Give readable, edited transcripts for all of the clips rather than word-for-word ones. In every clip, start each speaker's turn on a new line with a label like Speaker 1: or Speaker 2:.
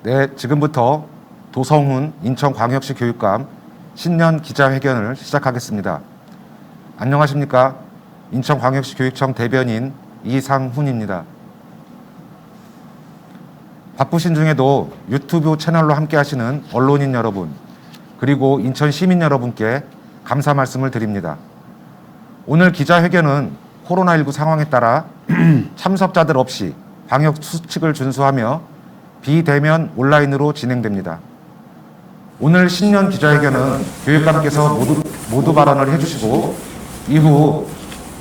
Speaker 1: 네, 지금부터 도성훈 인천광역시 교육감 신년 기자회견을 시작하겠습니다. 안녕하십니까? 인천광역시 교육청 대변인 이상훈입니다. 바쁘신 중에도 유튜브 채널로 함께 하시는 언론인 여러분, 그리고 인천 시민 여러분께 감사 말씀을 드립니다. 오늘 기자회견은 코로나19 상황에 따라 참석자들 없이 방역 수칙을 준수하며 비대면 온라인으로 진행됩니다. 오늘 신년 기자회견은 교육감께서 모두 발언을 해주시고 이후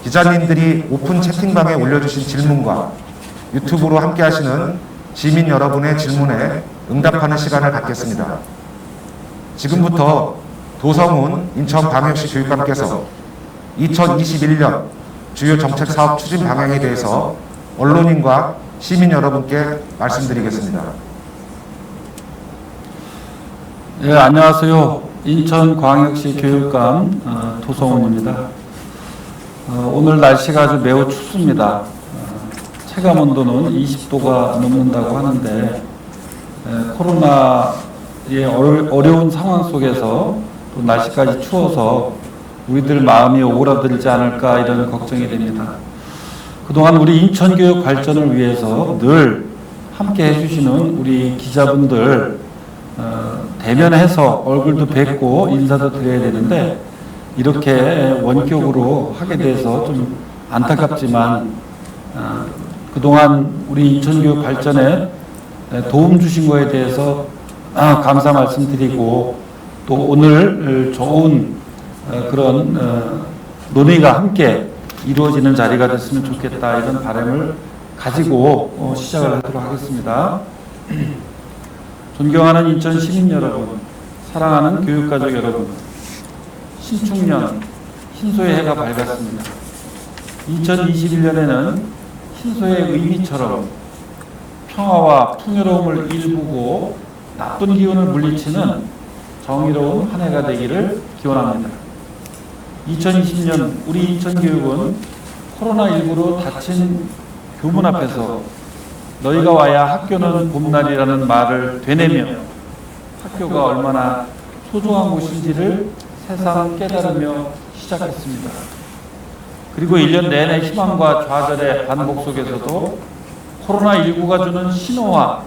Speaker 1: 기자님들이 오픈 채팅방에 올려주신 질문과 유튜브로 함께 하시는 시민 여러분의 질문에 응답하는 시간을 갖겠습니다. 지금부터 도성훈 인천광역시 교육감께서 2021년 주요 정책 사업 추진 방향에 대해서 언론인과 시민 여러분께 말씀드리겠습니다.
Speaker 2: 네, 안녕하세요. 인천광역시 교육감 도성훈입니다. 오늘 날씨가 아주 매우 춥습니다. 체감 온도는 20도가 넘는다고 하는데 코로나의 어려운 상황 속에서 또 날씨까지 추워서 우리들 마음이 오그라들지 않을까 이런 걱정이 됩니다. 그동안 우리 인천교육 발전을 위해서 늘 함께 해주시는 우리 기자분들 대면해서 얼굴도 뵙고 인사도 드려야 되는데 이렇게 원격으로 하게 돼서 좀 안타깝지만 그동안 우리 인천교육 발전에 도움 주신 거에 대해서 감사 말씀드리고 또 오늘 좋은 그런 논의가 함께 이루어지는 자리가 됐으면 좋겠다 이런 바람을 가지고 시작을 하도록 하겠습니다. 존경하는 인천 시민 여러분, 사랑하는 교육가족 여러분, 신축년 신소의 해가 밝았습니다. 2021년에는 신소의 의미처럼 평화와 풍요로움을 일구고 나쁜 기운을 물리치는 정의로운 한 해가 되기를 기원합니다. 2020년 우리 인천교육은 코로나19로 닫힌 교문 앞에서 너희가 와야 학교는 봄날이라는 말을 되뇌며 학교가 얼마나 소중한 곳인지를 새삼 깨달으며 시작했습니다. 그리고 1년 내내 희망과 좌절의 반복 속에서도 코로나19가 주는 신호와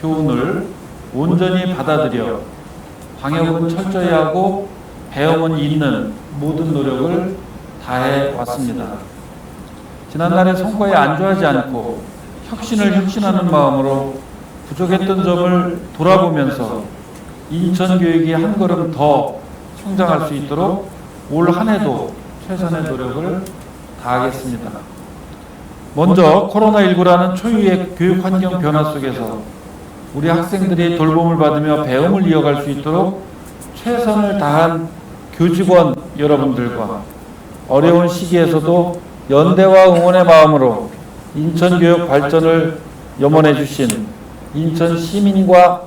Speaker 2: 교훈을 온전히 받아들여 방역은 철저히 하고 배움은 있는 모든 노력을 다해 왔습니다. 지난날의 성과에 안주하지 않고 혁신을 혁신하는 마음으로 부족했던 점을 돌아보면서 인천교육이 한 걸음 더 성장할 수 있도록 올 한 해도 최선의 노력을 다하겠습니다. 먼저 코로나19라는 초유의 교육 환경 변화 속에서 우리 학생들이 돌봄을 받으며 배움을 이어갈 수 있도록 최선을 다한 교직원 여러분들과 어려운 시기에서도 연대와 응원의 마음으로 인천교육 발전을 염원해 주신 인천 시민과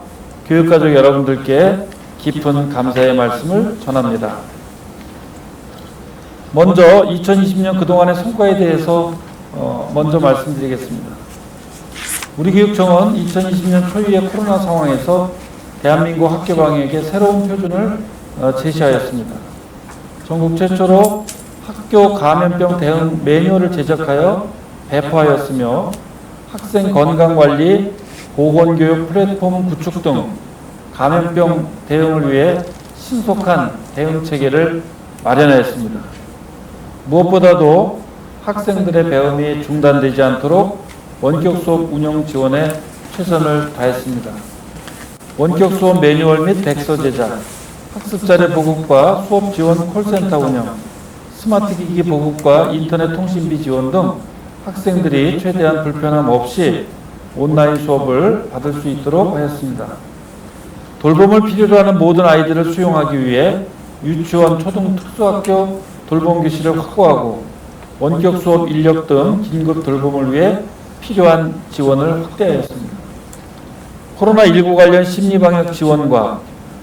Speaker 2: 교육가족 여러분들께 깊은 감사의 말씀을 전합니다. 먼저 2020년 그동안의 성과에 대해서 먼저 말씀드리겠습니다. 우리 교육청은 2020년 초유의 코로나 상황에서 대한민국 학교 방역에 새로운 표준을 제시하였습니다. 전국 최초로 학교 감염병 대응 매뉴얼을 제작하여 배포하였으며 학생 건강관리, 보건교육 플랫폼 구축 등 감염병 대응을 위해 신속한 대응체계를 마련하였습니다. 무엇보다도 학생들의 배움이 중단되지 않도록 원격 수업 운영 지원에 최선을 다했습니다. 원격 수업 매뉴얼 및 백서 제작, 학습 자료 보급과 수업 지원 콜센터 운영, 스마트 기기 보급과 인터넷 통신비 지원 등 학생들이 최대한 불편함 없이 온라인 수업을 받을 수 있도록 하였습니다. 돌봄을 필요로 하는 모든 아이들을 수용하기 위해 유치원, 초등, 특수학교 돌봄 교실을 확보하고 원격 수업 인력 등 긴급 돌봄을 위해 필요한 지원을 확대하였습니다. 코로나19 관련 심리방역 지원과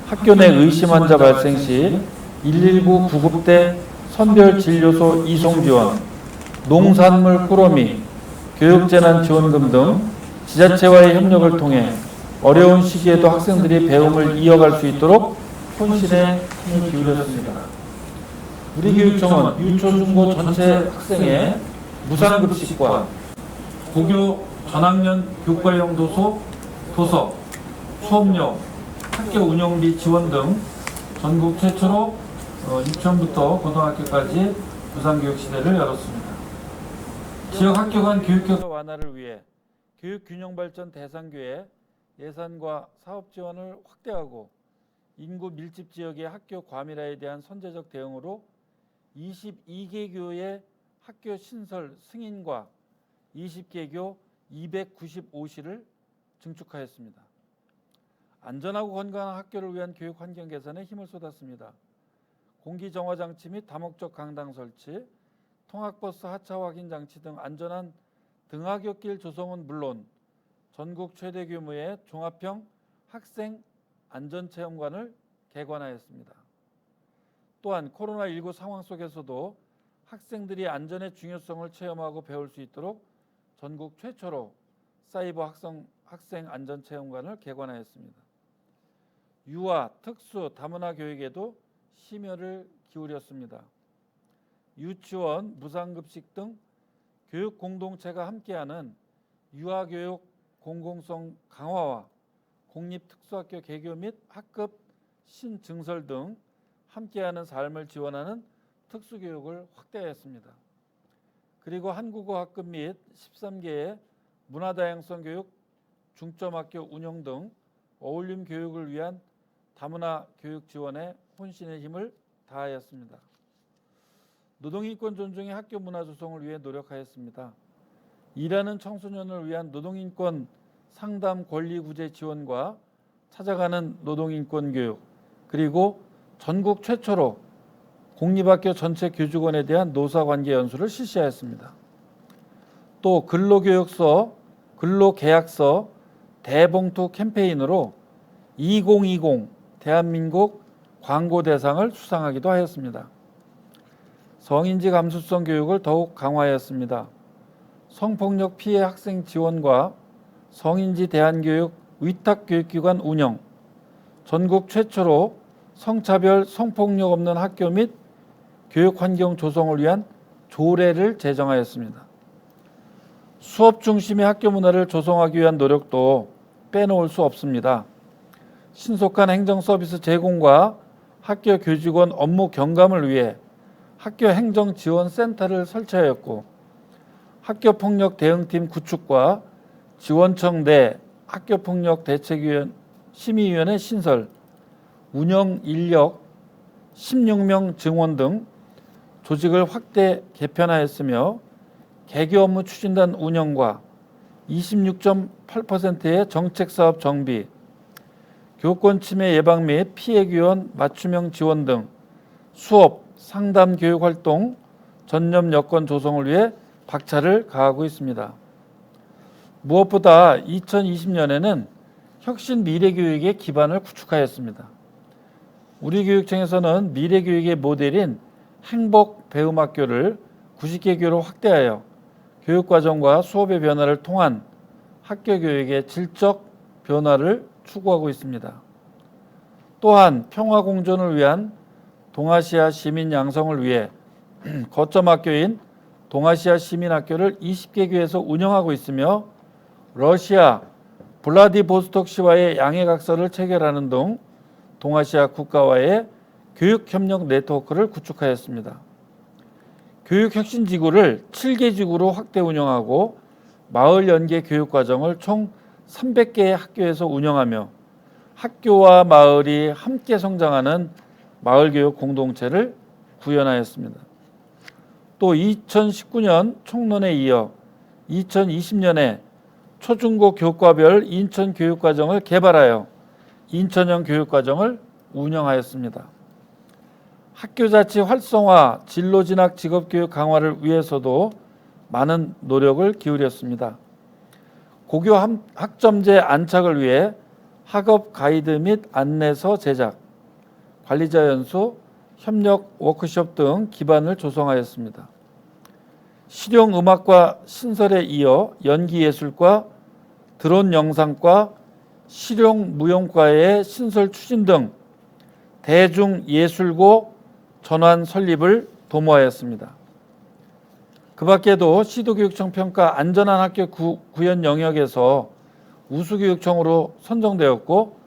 Speaker 2: 학교 내 의심 환자 발생 시 119 구급대 선별진료소 이송 지원, 농산물 꾸러미, 교육재난지원금 등 지자체와의 협력을 통해 어려운 시기에도 학생들이 배움을 이어갈 수 있도록 혼신의 힘을 기울였습니다. 우리 교육청은 유초, 중고 전체 학생의 무상급식과 고교 전학년 교과용 도서, 수업료, 학교 운영비 지원 등 전국 최초로 유치원부터 고등학교까지 무상교육 시대를 열었습니다. 지역 학교 간 교육격차 완화를 위해 교육균형발전 대상교의 예산과 사업 지원을 확대하고 인구 밀집 지역의 학교 과밀화에 대한 선제적 대응으로 22개교의 학교 신설 승인과 20개교 295시를 증축하였습니다. 안전하고 건강한 학교를 위한 교육 환경 개선에 힘을 쏟았습니다. 공기 정화 장치 및 다목적 강당 설치, 통학버스 하차 확인 장치 등 안전한 등하굣길 조성은 물론 전국 최대 규모의 종합형 학생 안전체험관을 개관하였습니다. 또한 코로나19 상황 속에서도 학생들이 안전의 중요성을 체험하고 배울 수 있도록 전국 최초로 사이버 학생 안전체험관을 개관하였습니다. 유아, 특수, 다문화 교육에도 심혈을 기울였습니다. 유치원, 무상급식 등 교육 공동체가 함께하는 유아교육 공공성 강화와 공립특수학교 개교 및 학급 신증설 등 함께하는 삶을 지원하는 특수교육을 확대하였습니다. 그리고 한국어 학급 및 13개의 문화다양성 교육 중점학교 운영 등 어울림 교육을 위한 다문화 교육 지원에 혼신의 힘을 다하였습니다. 노동인권 존중의 학교 문화 조성을 위해 노력하였습니다. 일하는 청소년을 위한 노동인권 상담 권리 구제 지원과 찾아가는 노동인권 교육, 그리고 전국 최초로 공립학교 전체 교직원에 대한 노사관계 연수를 실시하였습니다. 또 근로교육서, 근로계약서 대봉투 캠페인으로 2020 대한민국 광고대상을 수상하기도 하였습니다. 성인지 감수성 교육을 더욱 강화하였습니다. 성폭력 피해 학생 지원과 성인지 대안교육 위탁교육기관 운영, 전국 최초로 성차별, 성폭력 없는 학교 및 교육환경 조성을 위한 조례를 제정하였습니다. 수업 중심의 학교 문화를 조성하기 위한 노력도 빼놓을 수 없습니다. 신속한 행정 서비스 제공과 학교 교직원 업무 경감을 위해 학교 행정지원센터를 설치하였고, 학교폭력 대응팀 구축과 지원청 내 학교폭력 대책위원 심의위원회 신설, 운영 인력 16명 증원 등 조직을 확대 개편하였으며, 개교 업무 추진단 운영과 26.8%의 정책사업 정비, 교권 침해 예방 및 피해 교원 맞춤형 지원 등 수업, 상담 교육 활동 전념 여건 조성을 위해 박차를 가하고 있습니다. 무엇보다 2020년에는 혁신 미래교육의 기반을 구축하였습니다. 우리 교육청에서는 미래교육의 모델인 행복배움학교를 90개교로 확대하여 교육과정과 수업의 변화를 통한 학교 교육의 질적 변화를 추구하고 있습니다. 또한 평화공존을 위한 동아시아 시민 양성을 위해 거점학교인 동아시아 시민학교를 20개교에서 운영하고 있으며, 러시아 블라디보스톡시와의 양해각서를 체결하는 등 동아시아 국가와의 교육협력 네트워크를 구축하였습니다. 교육혁신지구를 7개 지구로 확대 운영하고 마을 연계 교육과정을 총 300개의 학교에서 운영하며 학교와 마을이 함께 성장하는 마을교육 공동체를 구현하였습니다. 또 2019년 총론에 이어 2020년에 초중고 교과별 인천 교육과정을 개발하여 인천형 교육과정을 운영하였습니다. 학교자치 활성화, 진로진학 직업교육 강화를 위해서도 많은 노력을 기울였습니다. 고교 학점제 안착을 위해 학업 가이드 및 안내서 제작, 관리자 연수, 협력 워크숍 등 기반을 조성하였습니다. 실용음악과 신설에 이어 연기예술과 드론 영상과 실용무용과의 신설 추진 등 대중예술고 전환 설립을 도모하였습니다. 그 밖에도 시도교육청 평가 안전한 학교 구현 영역에서 우수교육청으로 선정되었고,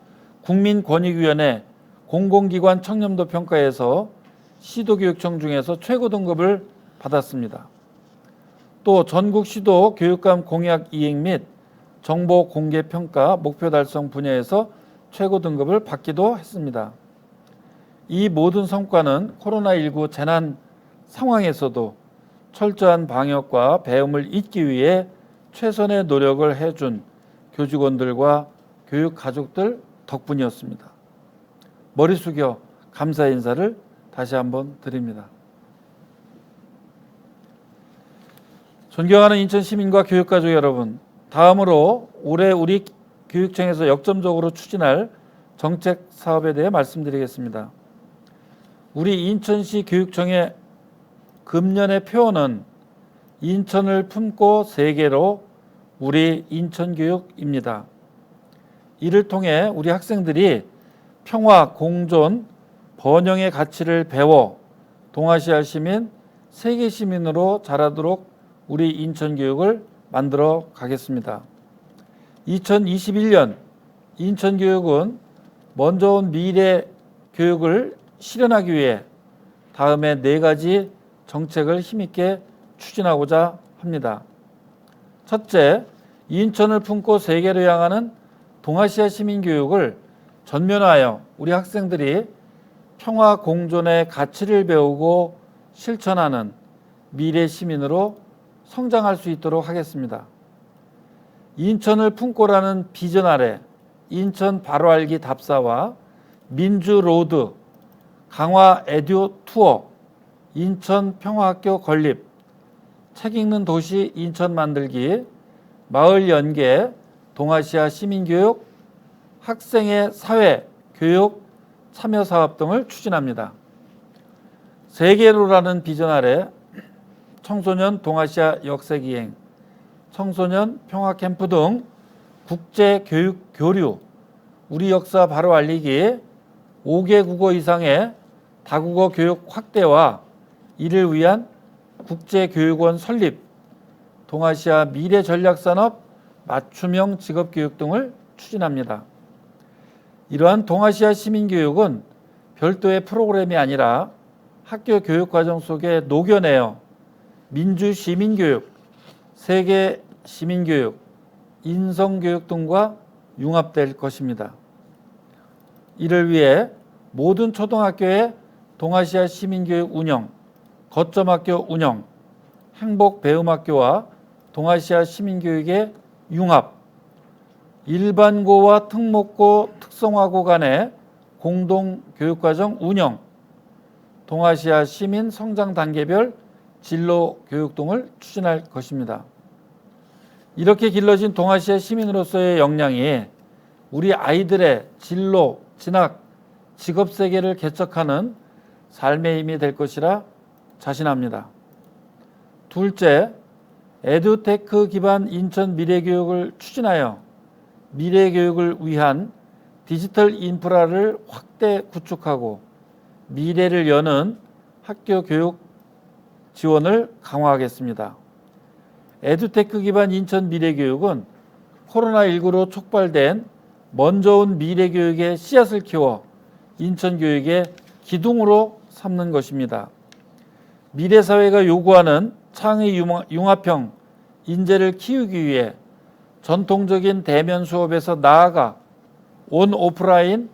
Speaker 2: 국민권익위원회 공공기관 청렴도 평가에서 시도교육청 중에서 최고 등급을 받았습니다. 또 전국 시도 교육감 공약 이행 및 정보 공개 평가 목표 달성 분야에서 최고 등급을 받기도 했습니다. 이 모든 성과는 코로나19 재난 상황에서도 철저한 방역과 배움을 잇기 위해 최선의 노력을 해준 교직원들과 교육 가족들 덕분이었습니다. 머리 숙여 감사 인사를 다시 한번 드립니다. 존경하는 인천 시민과 교육가족 여러분, 다음으로 올해 우리 교육청에서 역점적으로 추진할 정책 사업에 대해 말씀드리겠습니다. 우리 인천시 교육청의 금년의 표어는 인천을 품고 세계로 우리 인천교육입니다. 이를 통해 우리 학생들이 평화, 공존, 번영의 가치를 배워 동아시아 시민, 세계 시민으로 자라도록 우리 인천교육을 만들어 가겠습니다. 2021년 인천교육은 먼저 온 미래 교육을 실현하기 위해 다음에 4가지 정책을 힘있게 추진하고자 합니다. 첫째, 인천을 품고 세계로 향하는 동아시아 시민교육을 전면화하여 우리 학생들이 평화 공존의 가치를 배우고 실천하는 미래 시민으로 성장할 수 있도록 하겠습니다. 인천을 품고라는 비전 아래 인천 바로 알기 답사와 민주로드, 강화 에듀 투어, 인천 평화학교 건립, 책 읽는 도시 인천 만들기, 마을 연계, 동아시아 시민교육, 학생의 사회, 교육, 참여 사업 등을 추진합니다. 세계로라는 비전 아래 청소년 동아시아 역사기행, 청소년 평화캠프 등 국제교육 교류, 우리 역사 바로 알리기, 5개 국어 이상의 다국어 교육 확대와 이를 위한 국제교육원 설립, 동아시아 미래전략산업 맞춤형 직업교육 등을 추진합니다. 이러한 동아시아 시민교육은 별도의 프로그램이 아니라 학교 교육과정 속에 녹여내어 민주시민교육, 세계시민교육, 인성교육 등과 융합될 것입니다. 이를 위해 모든 초등학교의 동아시아 시민교육 운영, 거점학교 운영, 행복배움학교와 동아시아 시민교육의 융합, 일반고와 특목고, 특성화고 간의 공동교육과정 운영, 동아시아 시민 성장 단계별 진로 교육 등을 추진할 것입니다. 이렇게 길러진 동아시아 시민으로서의 역량이 우리 아이들의 진로, 진학, 직업세계를 개척하는 삶의 힘이 될 것이라 자신합니다. 둘째, 에듀테크 기반 인천 미래교육을 추진하여 미래교육을 위한 디지털 인프라를 확대 구축하고 미래를 여는 학교 교육 지원을 강화하겠습니다. 에듀테크 기반 인천 미래교육은 코로나19로 촉발된 먼저 온 미래교육의 씨앗을 키워 인천교육의 기둥으로 삼는 것입니다. 미래사회가 요구하는 창의 융합형 인재를 키우기 위해 전통적인 대면 수업에서 나아가 온 오프라인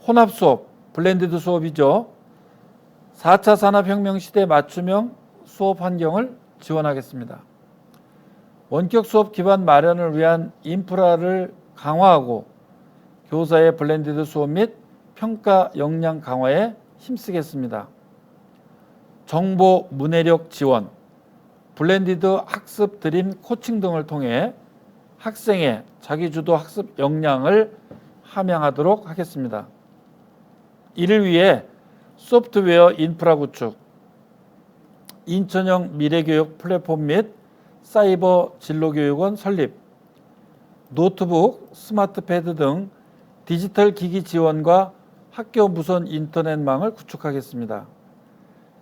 Speaker 2: 혼합 수업, 블렌디드 수업이죠. 4차 산업혁명 시대 맞춤형 수업 환경을 지원하겠습니다. 원격 수업 기반 마련을 위한 인프라를 강화하고 교사의 블렌디드 수업 및 평가 역량 강화에 힘쓰겠습니다. 정보 문해력 지원, 블렌디드 학습 드림 코칭 등을 통해 학생의 자기주도 학습 역량을 함양하도록 하겠습니다. 이를 위해 소프트웨어 인프라 구축, 인천형 미래교육 플랫폼 및 사이버 진로교육원 설립, 노트북, 스마트패드 등 디지털 기기 지원과 학교 무선 인터넷망을 구축하겠습니다.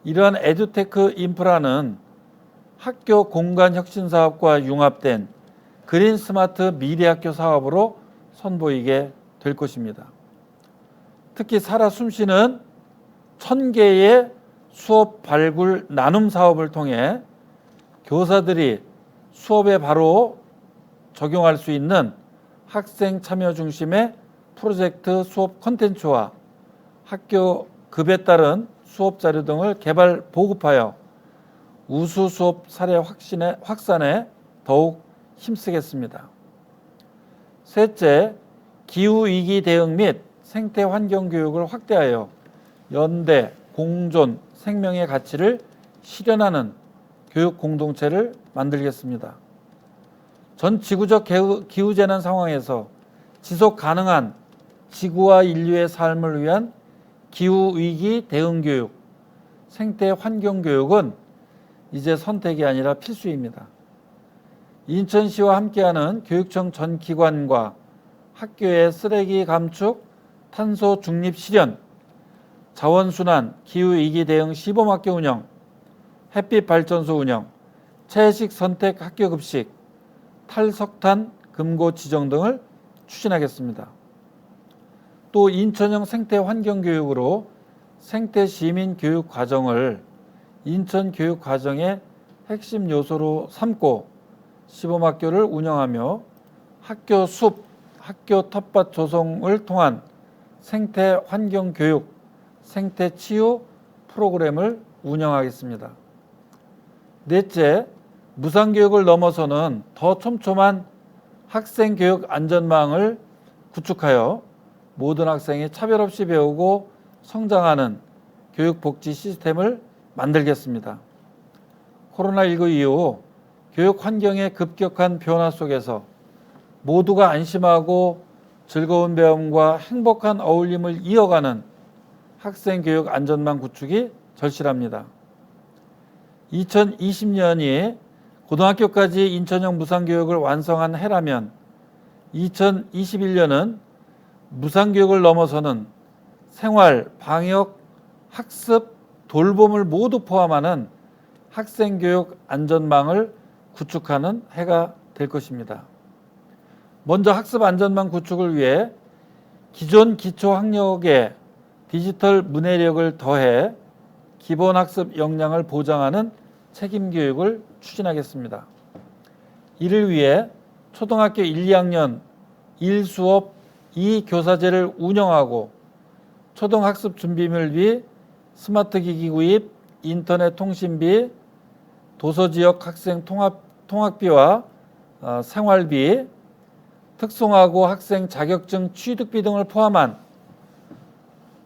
Speaker 2: 이러한 에듀테크 인프라는 학교 공간 혁신 사업과 융합된 그린 스마트 미래학교 사업으로 선보이게 될 것입니다. 특히 살아 숨쉬는 1000개의 수업 발굴 나눔 사업을 통해 교사들이 수업에 바로 적용할 수 있는 학생 참여 중심의 프로젝트 수업 콘텐츠와 학교 급에 따른 수업 자료 등을 개발 보급하여 우수 수업 사례 확산에 더욱 힘쓰겠습니다. 셋째, 기후위기 대응 및 생태 환경 교육을 확대하여 연대, 공존, 생명의 가치를 실현하는 교육 공동체를 만들겠습니다. 전 지구적 기후재난 상황에서 지속 가능한 지구와 인류의 삶을 위한 기후위기 대응 교육, 생태 환경 교육은 이제 선택이 아니라 필수입니다. 인천시와 함께하는 교육청 전 기관과 학교의 쓰레기 감축, 탄소 중립 실현, 자원순환, 기후위기 대응 시범학교 운영, 햇빛 발전소 운영, 채식 선택 학교 급식, 탈석탄 금고 지정 등을 추진하겠습니다. 또 인천형 생태 환경 교육으로 생태 시민 교육 과정을 인천 교육 과정의 핵심 요소로 삼고 시범학교를 운영하며 학교 숲, 학교 텃밭 조성을 통한 생태 환경 교육, 생태 치유 프로그램을 운영하겠습니다. 넷째, 무상교육을 넘어서는 더 촘촘한 학생교육 안전망을 구축하여 모든 학생이 차별 없이 배우고 성장하는 교육복지 시스템을 만들겠습니다. 코로나19 이후 교육 환경의 급격한 변화 속에서 모두가 안심하고 즐거운 배움과 행복한 어울림을 이어가는 학생교육 안전망 구축이 절실합니다. 2020년이 고등학교까지 인천형 무상교육을 완성한 해라면 2021년은 무상교육을 넘어서는 생활, 방역, 학습, 돌봄을 모두 포함하는 학생교육 안전망을 구축하는 해가 될 것입니다. 먼저 학습 안전망 구축을 위해 기존 기초학력에 디지털 문해력을 더해 기본학습 역량을 보장하는 책임교육을 추진하겠습니다. 이를 위해 초등학교 1, 2학년 1수업 2교사제를 운영하고 초등학습 준비물비, 스마트기기 구입, 인터넷 통신비, 도서지역 학생 통학비와 생활비, 특성화고 학생 자격증 취득비 등을 포함한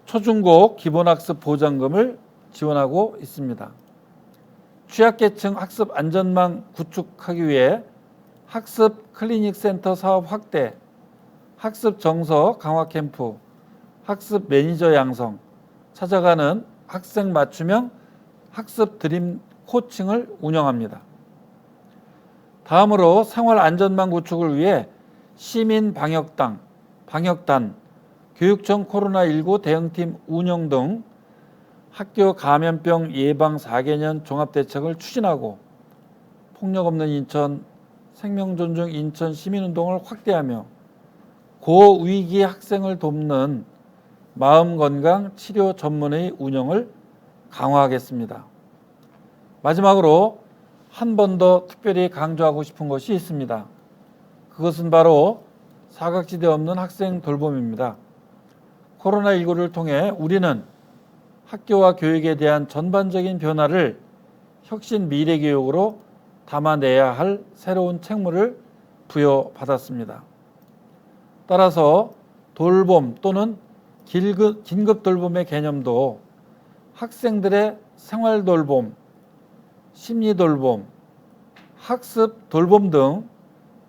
Speaker 2: 초중고 기본학습 보장금을 지원하고 있습니다. 취약계층 학습 안전망 구축하기 위해 학습 클리닉 센터 사업 확대, 학습 정서 강화 캠프, 학습 매니저 양성, 찾아가는 학생 맞춤형 학습 드림 코칭을 운영합니다. 다음으로 생활 안전망 구축을 위해 시민 방역단, 교육청 코로나19 대응팀 운영 등 학교 감염병 예방 4개년 종합대책을 추진하고 폭력 없는 인천, 생명 존중 인천 시민운동을 확대하며 고위기 학생을 돕는 마음건강 치료 전문의 운영을 강화하겠습니다. 마지막으로 한 번 더 특별히 강조하고 싶은 것이 있습니다. 그것은 바로 사각지대 없는 학생 돌봄입니다. 코로나19를 통해 우리는 학교와 교육에 대한 전반적인 변화를 혁신 미래교육으로 담아내야 할 새로운 책무를 부여받았습니다. 따라서 돌봄 또는 긴급 돌봄의 개념도 학생들의 생활 돌봄, 심리 돌봄, 학습 돌봄 등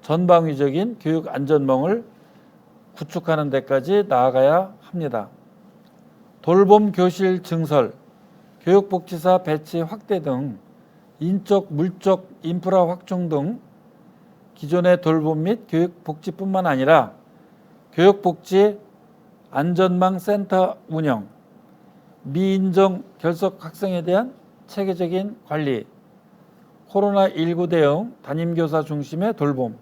Speaker 2: 전방위적인 교육 안전망을 구축하는 데까지 나아가야 합니다. 돌봄 교실 증설, 교육복지사 배치 확대 등 인적, 물적 인프라 확충 등 기존의 돌봄 및 교육복지뿐만 아니라 교육복지 안전망 센터 운영, 미인정 결석 학생에 대한 체계적인 관리, 코로나19 대응 담임교사 중심의 돌봄,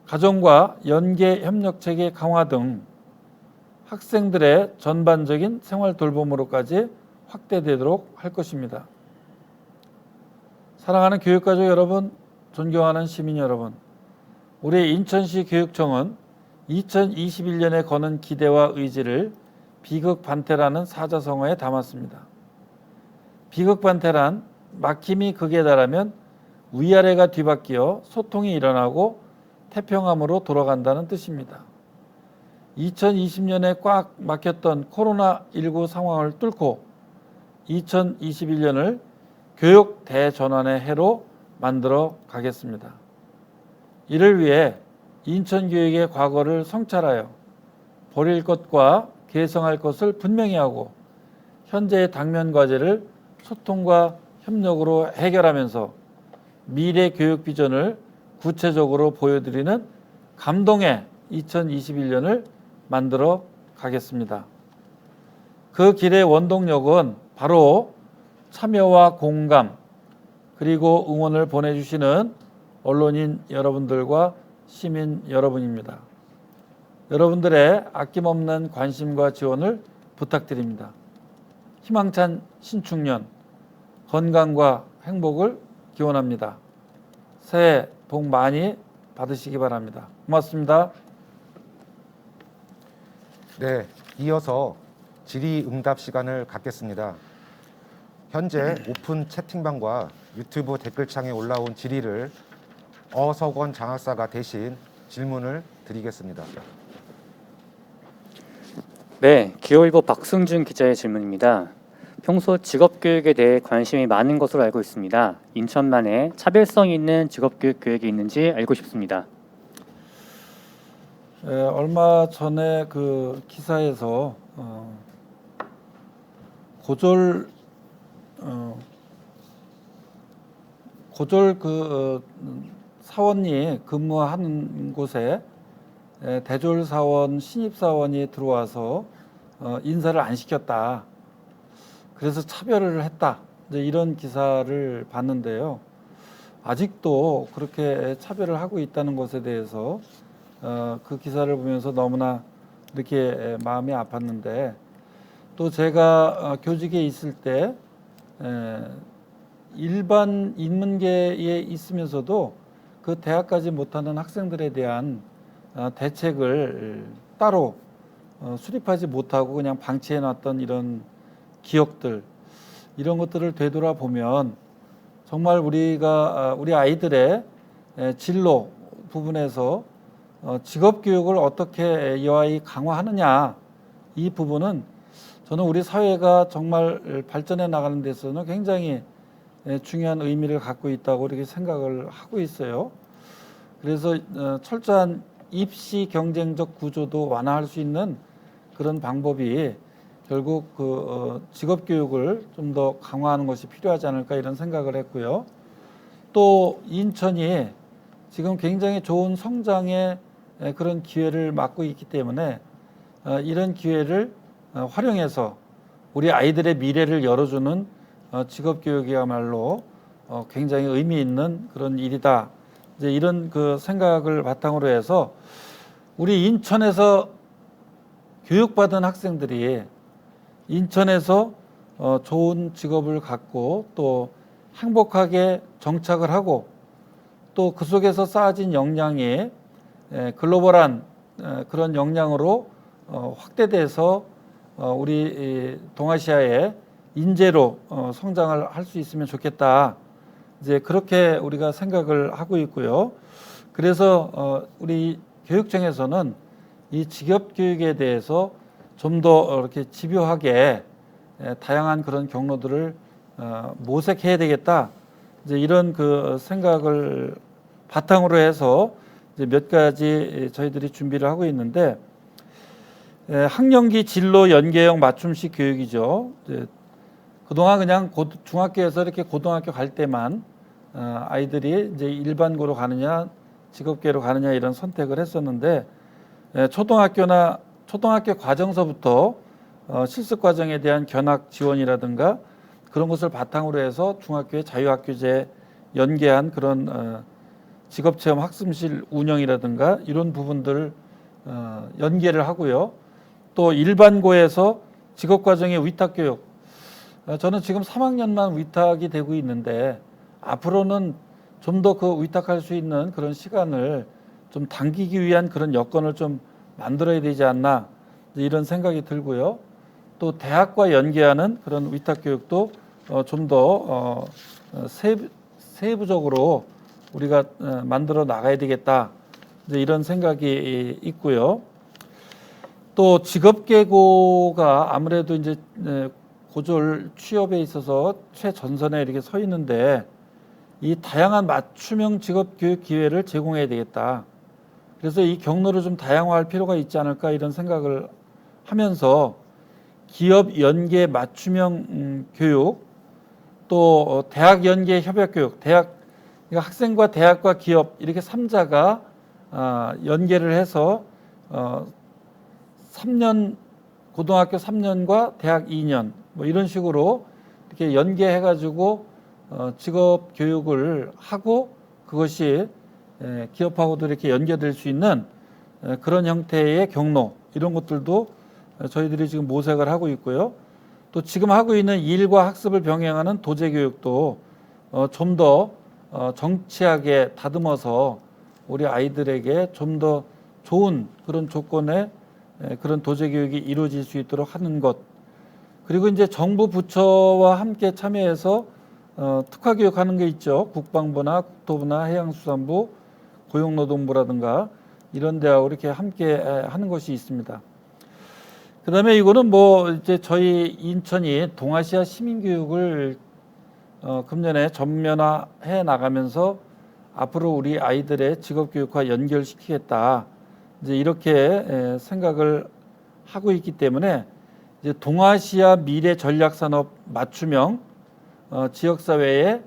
Speaker 2: 가정과 연계 협력 체계 강화 등 학생들의 전반적인 생활 돌봄으로까지 확대되도록 할 것입니다. 사랑하는 교육가족 여러분, 존경하는 시민 여러분, 우리 인천시 교육청은 2021년에 거는 기대와 의지를 비극반태라는 사자성어에 담았습니다. 비극반태란 막힘이 극에 달하면 위아래가 뒤바뀌어 소통이 일어나고 태평함으로 돌아간다는 뜻입니다. 2020년에 꽉 막혔던 코로나19 상황을 뚫고 2021년을 교육 대전환의 해로 만들어 가겠습니다. 이를 위해 인천교육의 과거를 성찰하여 버릴 것과 개성할 것을 분명히 하고 현재의 당면 과제를 소통과 협력으로 해결하면서 미래 교육 비전을 구체적으로 보여드리는 감동의 2021년을 만들어 가겠습니다. 그 길의 원동력은 바로 참여와 공감 그리고 응원을 보내주시는 언론인 여러분들과 시민 여러분입니다. 여러분들의 아낌없는 관심과 지원을 부탁드립니다. 희망찬 신축년, 건강과 행복을 기원합니다. 새해 복 많이 받으시기 바랍니다. 고맙습니다.
Speaker 1: 네, 이어서 질의응답 시간을 갖겠습니다. 현재 오픈 채팅방과 유튜브 댓글창에 올라온 질의를 어석원 장학사가 대신 질문을 드리겠습니다.
Speaker 3: 네, 기호일보 박승준 기자의 질문입니다. 평소 직업교육에 대해 관심이 많은 것으로 알고 있습니다. 인천만의 차별성 있는 직업교육 교육이 있는지 알고 싶습니다.
Speaker 2: 얼마 전에 그 기사에서 고졸 사원이 근무하는 곳에 대졸 사원, 신입 사원이 들어와서 인사를 안 시켰다. 그래서 차별을 했다. 이제 이런 기사를 봤는데요. 아직도 그렇게 차별을 하고 있다는 것에 대해서 그 기사를 보면서 너무나 이렇게 마음이 아팠는데, 또 제가 교직에 있을 때 일반 인문계에 있으면서도 그 대학까지 못하는 학생들에 대한 대책을 따로 수립하지 못하고 그냥 방치해놨던 이런 기억들, 이런 것들을 되돌아보면 정말 우리가 우리 아이들의 진로 부분에서 직업교육을 어떻게 이 아이 강화하느냐, 이 부분은 저는 우리 사회가 정말 발전해 나가는 데서는 굉장히 중요한 의미를 갖고 있다고 이렇게 생각을 하고 있어요. 그래서 철저한 입시 경쟁적 구조도 완화할 수 있는 그런 방법이 결국 그 직업 교육을 좀 더 강화하는 것이 필요하지 않을까 이런 생각을 했고요. 또 인천이 지금 굉장히 좋은 성장의 그런 기회를 맞고 있기 때문에 이런 기회를 활용해서 우리 아이들의 미래를 열어주는 직업 교육이야말로 굉장히 의미 있는 그런 일이다. 이제 이런 그 생각을 바탕으로 해서 우리 인천에서 교육받은 학생들이 인천에서 좋은 직업을 갖고 또 행복하게 정착을 하고 또 그 속에서 쌓아진 역량이 글로벌한 그런 역량으로 확대돼서 우리 동아시아의 인재로 성장을 할 수 있으면 좋겠다. 이제 그렇게 우리가 생각을 하고 있고요. 그래서 우리 교육청에서는 이 직업 교육에 대해서 좀 더 이렇게 집요하게 다양한 그런 경로들을 모색해야 되겠다. 이제 이런 그 생각을 바탕으로 해서 이제 몇 가지 저희들이 준비를 하고 있는데, 학령기 진로 연계형 맞춤식 교육이죠. 이제 그동안 그냥 중학교에서 이렇게 고등학교 갈 때만 아이들이 이제 일반고로 가느냐 직업계로 가느냐 이런 선택을 했었는데 초등학교 과정서부터 실습 과정에 대한 견학 지원이라든가 그런 것을 바탕으로 해서 중학교의 자유학교제 연계한 그런 직업체험 학습실 운영이라든가 이런 부분들 연계를 하고요. 또 일반고에서 직업과정의 위탁교육, 저는 지금 3학년만 위탁이 되고 있는데 앞으로는 좀 더 그 위탁할 수 있는 그런 시간을 좀 당기기 위한 그런 여건을 좀 만들어야 되지 않나 이런 생각이 들고요. 또 대학과 연계하는 그런 위탁교육도 좀 더 세부적으로 우리가 만들어 나가야 되겠다 이런 생각이 있고요. 또 직업계고가 아무래도 이제 고졸 취업에 있어서 최전선에 이렇게 서 있는데 이 다양한 맞춤형 직업교육 기회를 제공해야 되겠다. 그래서 이 경로를 좀 다양화할 필요가 있지 않을까 이런 생각을 하면서 기업 연계 맞춤형 교육, 또 대학 연계 협약 교육, 그러니까 학생과 대학과 기업 이렇게 3자가 연계를 해서 3년 고등학교 3년과 대학 2년 뭐 이런 식으로 이렇게 연계해 가지고 직업 교육을 하고 그것이 기업하고도 이렇게 연계될 수 있는 그런 형태의 경로 이런 것들도 저희들이 지금 모색을 하고 있고요. 또 지금 하고 있는 일과 학습을 병행하는 도제 교육도 좀 더 정치하게 다듬어서 우리 아이들에게 좀 더 좋은 그런 조건의 그런 도제 교육이 이루어질 수 있도록 하는 것. 그리고 이제 정부 부처와 함께 참여해서 특화 교육하는 게 있죠. 국방부나 국토부나 해양수산부, 고용노동부라든가 이런 데하고 이렇게 함께 하는 것이 있습니다. 그다음에 이거는 뭐 이제 저희 인천이 동아시아 시민교육을 금년에 전면화해 나가면서 앞으로 우리 아이들의 직업교육과 연결시키겠다. 이제 이렇게 생각을 하고 있기 때문에 이제 동아시아 미래 전략산업 맞춤형 지역사회의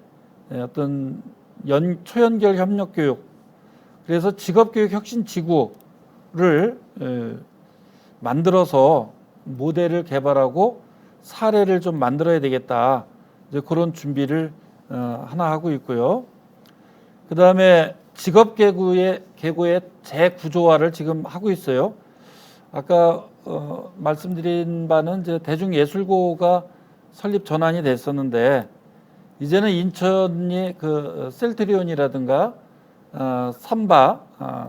Speaker 2: 어떤 초연결 협력 교육, 그래서 직업교육 혁신 지구를 만들어서 모델을 개발하고 사례를 좀 만들어야 되겠다. 이제 그런 준비를 하나 하고 있고요. 그 다음에 직업계고의 재구조화를 지금 하고 있어요. 아까 말씀드린 바는 이제 대중예술고가 설립 전환이 됐었는데 이제는 인천이 그 셀트리온이라든가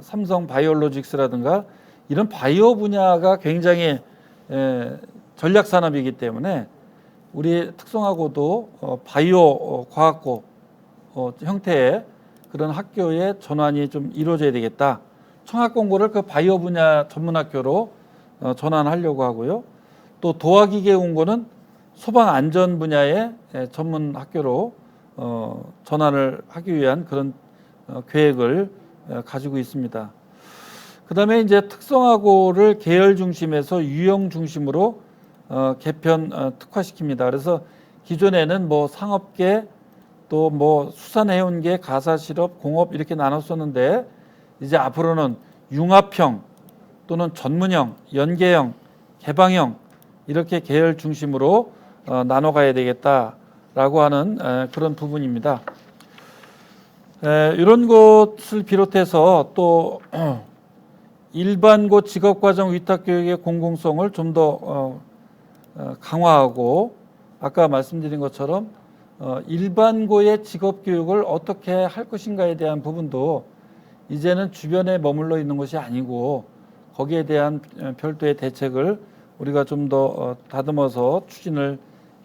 Speaker 2: 삼성 바이오로직스라든가 이런 바이오 분야가 굉장히 전략 산업이기 때문에 우리 특성화고도 바이오 과학고 형태의 그런 학교의 전환이 좀 이루어져야 되겠다. 청학공고를 그 바이오 분야 전문 학교로 전환하려고 하고요. 또 도화기계공고는 소방 안전 분야의 전문 학교로 전환을 하기 위한 그런 계획을 가지고 있습니다. 그다음에 이제 특성화고를 계열 중심에서 유형 중심으로 개편 특화시킵니다. 그래서 기존에는 뭐 상업계 또 뭐 수산해운계, 가사실업, 공업 이렇게 나눴었는데 이제 앞으로는 융합형 또는 전문형, 연계형, 개방형 이렇게 계열 중심으로 나눠가야 되겠다라고 하는 그런 부분입니다. 이런 것을 비롯해서 또 일반고 직업과정 위탁교육의 공공성을 좀 더 강화하고 아까 말씀드린 것처럼 일반고의 직업교육을 어떻게 할 것인가에 대한 부분도 이제는 주변에 머물러 있는 것이 아니고 거기에 대한 별도의 대책을 우리가 좀 더 다듬어서 추진을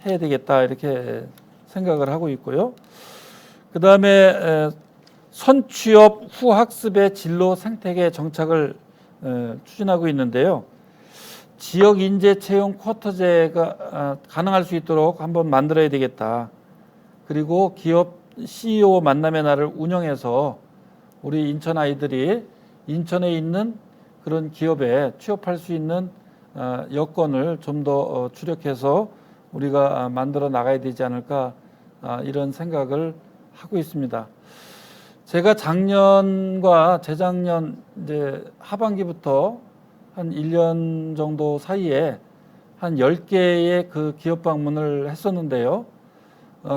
Speaker 2: 해야 되겠다 이렇게 생각을 하고 있고요. 그 다음에 선취업 후 학습의 진로 생태계 정착을 추진하고 있는데요. 지역 인재 채용 쿼터제가 가능할 수 있도록 한번 만들어야 되겠다. 그리고 기업 CEO 만남의 날을 운영해서 우리 인천 아이들이 인천에 있는 그런 기업에 취업할 수 있는 여건을 좀 더 주력해서 우리가 만들어 나가야 되지 않을까 이런 생각을 하고 있습니다. 제가 작년과 재작년 이제 하반기부터 한 1년 정도 사이에 한 10개의 그 기업 방문을 했었는데요.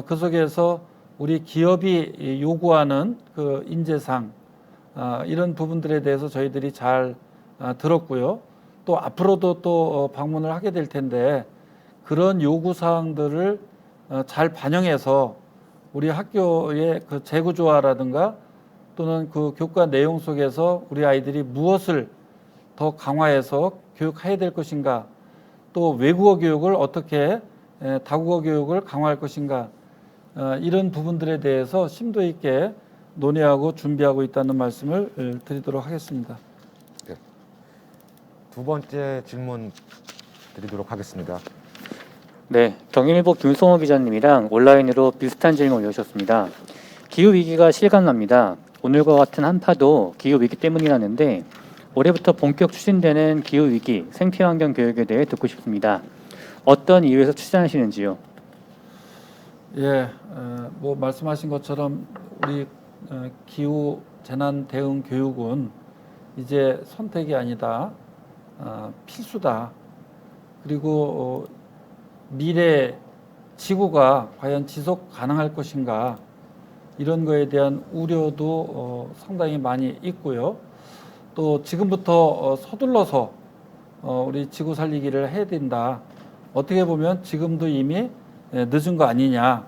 Speaker 2: 그 속에서 우리 기업이 요구하는 그 인재상 이런 부분들에 대해서 저희들이 잘 들었고요. 또 앞으로도 또 방문을 하게 될 텐데 그런 요구 사항들을 잘 반영해서 우리 학교의 그 재구조화라든가 또는 그 교과 내용 속에서 우리 아이들이 무엇을 더 강화해서 교육해야 될 것인가, 또 외국어 교육을 어떻게 다국어 교육을 강화할 것인가, 이런 부분들에 대해서 심도 있게 논의하고 준비하고 있다는 말씀을 드리도록 하겠습니다.
Speaker 1: 네. 두 번째 질문 드리도록 하겠습니다.
Speaker 3: 네, 경인일보 김성호 기자님이랑 온라인으로 비슷한 질문 올려주셨습니다. 기후위기가 실감납니다. 오늘과 같은 한파도 기후위기 때문이라는데 올해부터 본격 추진되는 기후위기 생태환경 교육에 대해 듣고 싶습니다. 어떤 이유에서 추진하시는지요?
Speaker 2: 예, 뭐 말씀하신 것처럼 우리 기후 재난 대응 교육은 이제 선택이 아니다, 필수다. 그리고 미래 지구가 과연 지속 가능할 것인가, 이런 거에 대한 우려도 상당히 많이 있고요. 또 지금부터 서둘러서 우리 지구 살리기를 해야 된다. 어떻게 보면 지금도 이미 늦은 거 아니냐,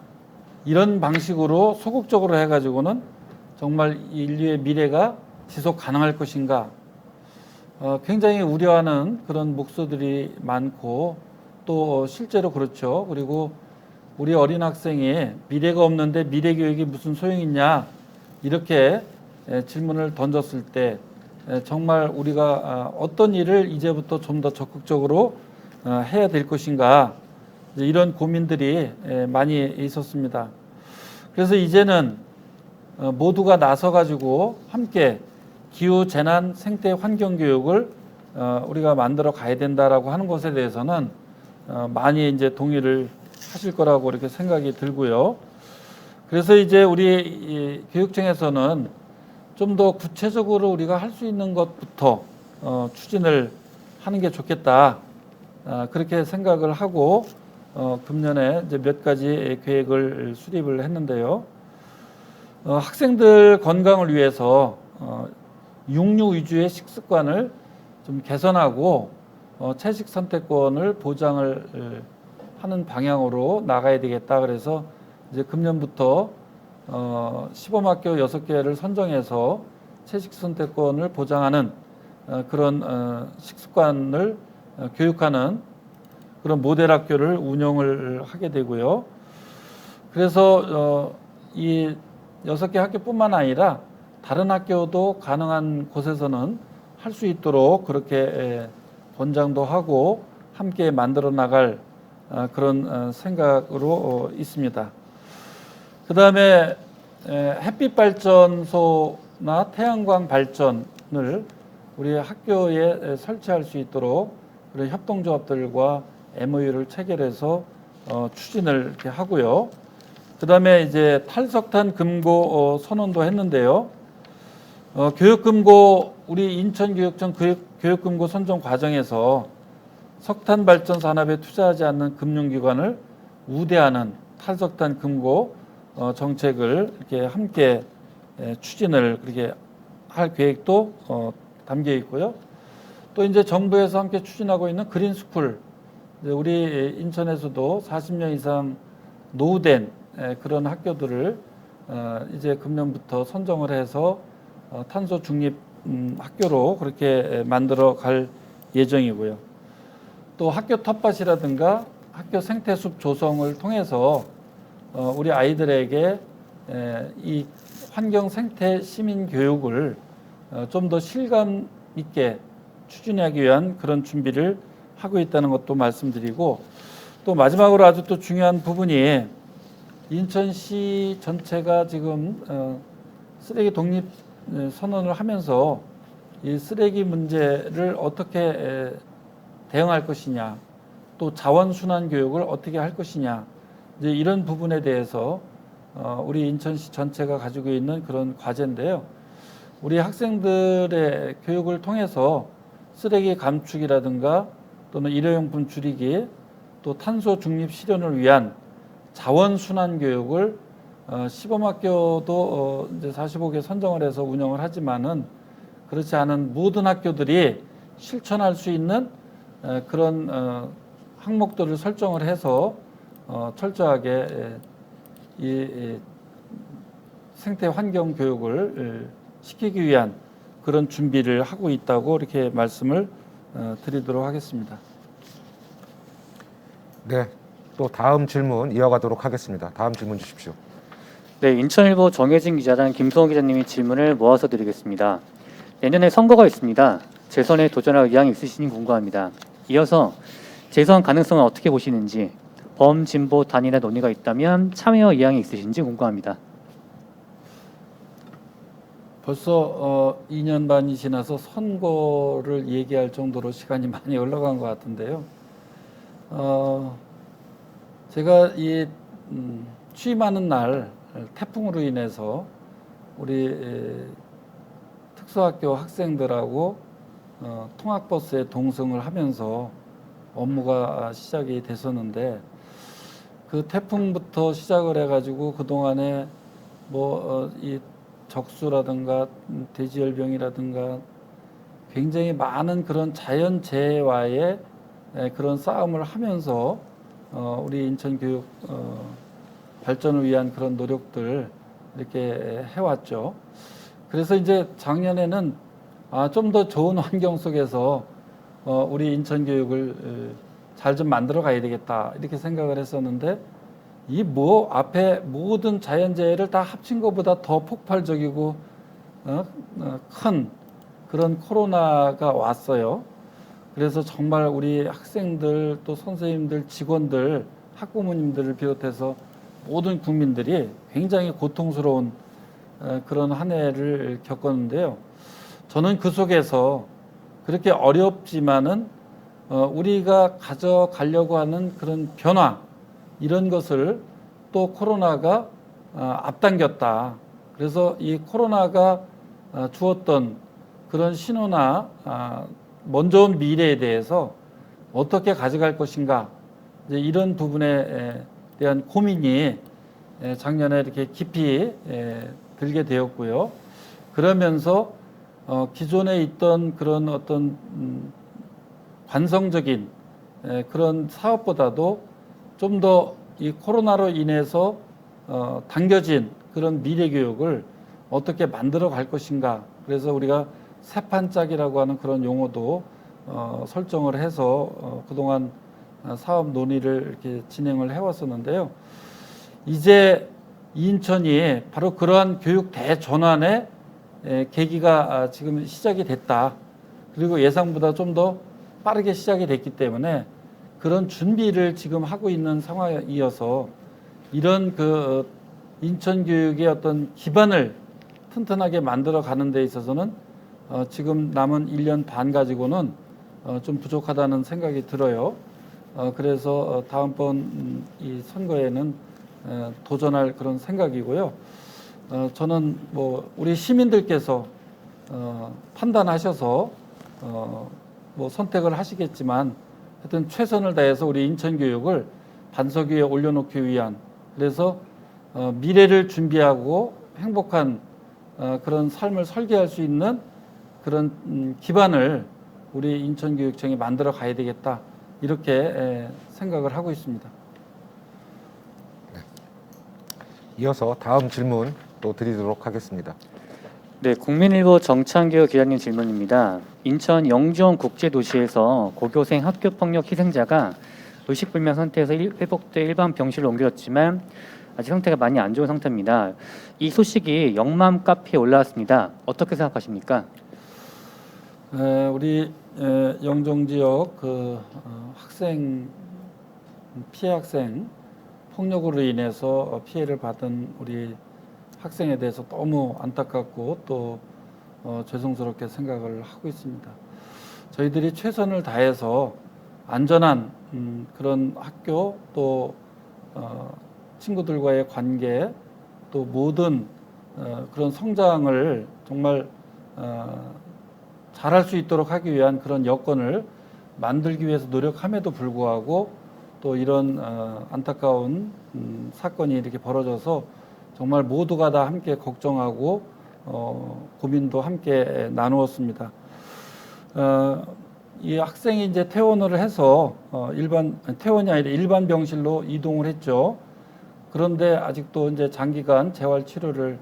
Speaker 2: 이런 방식으로 소극적으로 해가지고는 정말 인류의 미래가 지속 가능할 것인가, 굉장히 우려하는 그런 목소들이 많고 또 실제로 그렇죠. 그리고 우리 어린 학생이 미래가 없는데 미래 교육이 무슨 소용이 있냐, 이렇게 질문을 던졌을 때 정말 우리가 어떤 일을 이제부터 좀 더 적극적으로 해야 될 것인가, 이런 고민들이 많이 있었습니다. 그래서 이제는 모두가 나서 가지고 함께 기후 재난 생태 환경 교육을 우리가 만들어 가야 된다라고 하는 것에 대해서는 많이 이제 동의를 하실 거라고 이렇게 생각이 들고요. 그래서 이제 우리 교육청에서는 좀 더 구체적으로 우리가 할 수 있는 것부터 추진을 하는 게 좋겠다, 그렇게 생각을 하고 금년에 이제 몇 가지 계획을 수립을 했는데요. 학생들 건강을 위해서 육류 위주의 식습관을 좀 개선하고 채식 선택권을 보장을 하는 방향으로 나가야 되겠다. 그래서 이제 금년부터 시범학교 6개를 선정해서 채식 선택권을 보장하는 그런 식습관을 교육하는 그런 모델 학교를 운영을 하게 되고요. 그래서 이 6개 학교뿐만 아니라 다른 학교도 가능한 곳에서는 할 수 있도록 그렇게 권장도 하고 함께 만들어 나갈 그런 생각으로 있습니다. 그 다음에 햇빛 발전소나 태양광 발전을 우리 학교에 설치할 수 있도록 그런 협동조합들과 MOU를 체결해서 추진을 이렇게 하고요. 그 다음에 이제 탈석탄 금고 선언도 했는데요. 교육금고, 우리 인천교육청 교육금고 선정 과정에서 석탄 발전 산업에 투자하지 않는 금융기관을 우대하는 탈석탄 금고 정책을 이렇게 함께 추진을 그렇게 할 계획도 담겨 있고요. 또 이제 정부에서 함께 추진하고 있는 그린스쿨, 우리 인천에서도 40년 이상 노후된 그런 학교들을 이제 금년부터 선정을 해서 탄소 중립 학교로 그렇게 만들어 갈 예정이고요. 또 학교 텃밭이라든가 학교 생태숲 조성을 통해서 우리 아이들에게 이 환경 생태 시민 교육을 좀 더 실감 있게 추진하기 위한 그런 준비를 하고 있다는 것도 말씀드리고, 또 마지막으로 아주 또 중요한 부분이 인천시 전체가 지금 쓰레기 독립 선언을 하면서 이 쓰레기 문제를 어떻게 대응할 것이냐, 또 자원순환 교육을 어떻게 할 것이냐, 이제 이런 부분에 대해서 우리 인천시 전체가 가지고 있는 그런 과제인데요. 우리 학생들의 교육을 통해서 쓰레기 감축이라든가 또는 일회용품 줄이기, 또 탄소 중립 실현을 위한 자원순환 교육을 시범학교도 이제 45개 선정을 해서 운영을 하지만은 그렇지 않은 모든 학교들이 실천할 수 있는 그런 항목들을 설정을 해서 철저하게 이 생태 환경 교육을 시키기 위한 그런 준비를 하고 있다고 이렇게 말씀을 드리도록 하겠습니다.
Speaker 1: 네, 또 다음 질문 이어가도록 하겠습니다. 다음 질문 주십시오.
Speaker 3: 네, 인천일보 정혜진 기자랑 김성호 기자님이 질문을 모아서 드리겠습니다. 내년에 선거가 있습니다. 재선에 도전할 의향이 있으시니 궁금합니다. 이어서 재선 가능성은 어떻게 보시는지, 범진보 단일화 논의가 있다면 참여 의향이 있으신지 궁금합니다.
Speaker 2: 벌써 2년 반이 지나서 선거를 얘기할 정도로 시간이 많이 흘러간 것 같은데요. 제가 이 취임하는 날 태풍으로 인해서 우리 특수학교 학생들하고 통학버스에 동승을 하면서 업무가 시작이 됐었는데, 그 태풍부터 시작을 해가지고 그동안에 이 적수라든가 돼지열병이라든가 굉장히 많은 그런 자연재해와의 그런 싸움을 하면서 우리 인천교육 발전을 위한 그런 노력들 이렇게 해왔죠. 그래서 이제 작년에는 좀 더 좋은 환경 속에서 우리 인천교육을 잘 좀 만들어 가야 되겠다 이렇게 생각을 했었는데, 앞에 모든 자연재해를 다 합친 것보다 더 폭발적이고 큰 그런 코로나가 왔어요. 그래서 정말 우리 학생들, 또 선생님들, 직원들, 학부모님들을 비롯해서 모든 국민들이 굉장히 고통스러운 그런 한 해를 겪었는데요. 저는 그 속에서 그렇게 어렵지만은 우리가 가져가려고 하는 그런 변화, 이런 것을 또 코로나가 앞당겼다. 그래서 이 코로나가 주었던 그런 신호나 먼저 온 미래에 대해서 어떻게 가져갈 것인가, 이제 이런 부분에 대한 고민이 작년에 이렇게 깊이 들게 되었고요. 그러면서 기존에 있던 그런 어떤 관성적인 그런 사업보다도 좀 더 이 코로나로 인해서 당겨진 그런 미래 교육을 어떻게 만들어 갈 것인가. 그래서 우리가 세판짝이라고 하는 그런 용어도 설정을 해서 그동안 사업 논의를 이렇게 진행을 해왔었는데요. 이제 인천이 바로 그러한 교육 대전환의 계기가 지금 시작이 됐다. 그리고 예상보다 좀 더 빠르게 시작이 됐기 때문에 그런 준비를 지금 하고 있는 상황이어서 이런 그 인천 교육의 어떤 기반을 튼튼하게 만들어 가는 데 있어서는 지금 남은 1년 반 가지고는 좀 부족하다는 생각이 들어요. 그래서 다음번 이 선거에는 도전할 그런 생각이고요. 저는 우리 시민들께서 판단하셔서 선택을 하시겠지만, 하여튼 최선을 다해서 우리 인천 교육을 반석 위에 올려놓기 위한, 그래서 미래를 준비하고 행복한 그런 삶을 설계할 수 있는 그런 기반을 우리 인천교육청이 만들어 가야 되겠다, 이렇게 생각을 하고 있습니다.
Speaker 1: 네. 이어서 다음 질문 또 드리도록 하겠습니다.
Speaker 3: 네, 국민일보 정창규 기자님 질문입니다. 인천 영주원 국제도시에서 고교생 학교폭력 희생자가 의식불명 상태에서 회복돼 일반 병실로 옮겨졌지만 아직 상태가 많이 안 좋은 상태입니다. 이 소식이 영맘 카페에 올라왔습니다. 어떻게 생각하십니까?
Speaker 2: 우리 영종 지역 그 피해 학생 폭력으로 인해서 피해를 받은 우리 학생에 대해서 너무 안타깝고 또 죄송스럽게 생각을 하고 있습니다. 저희들이 최선을 다해서 안전한 그런 학교, 또 친구들과의 관계, 또 모든 그런 성장을 정말 잘할 수 있도록 하기 위한 그런 여건을 만들기 위해서 노력함에도 불구하고 또 이런 안타까운 사건이 이렇게 벌어져서 정말 모두가 다 함께 걱정하고 고민도 함께 나누었습니다. 이 학생이 이제 퇴원을 해서 퇴원이 아니라 일반 병실로 이동을 했죠. 그런데 아직도 이제 장기간 재활 치료를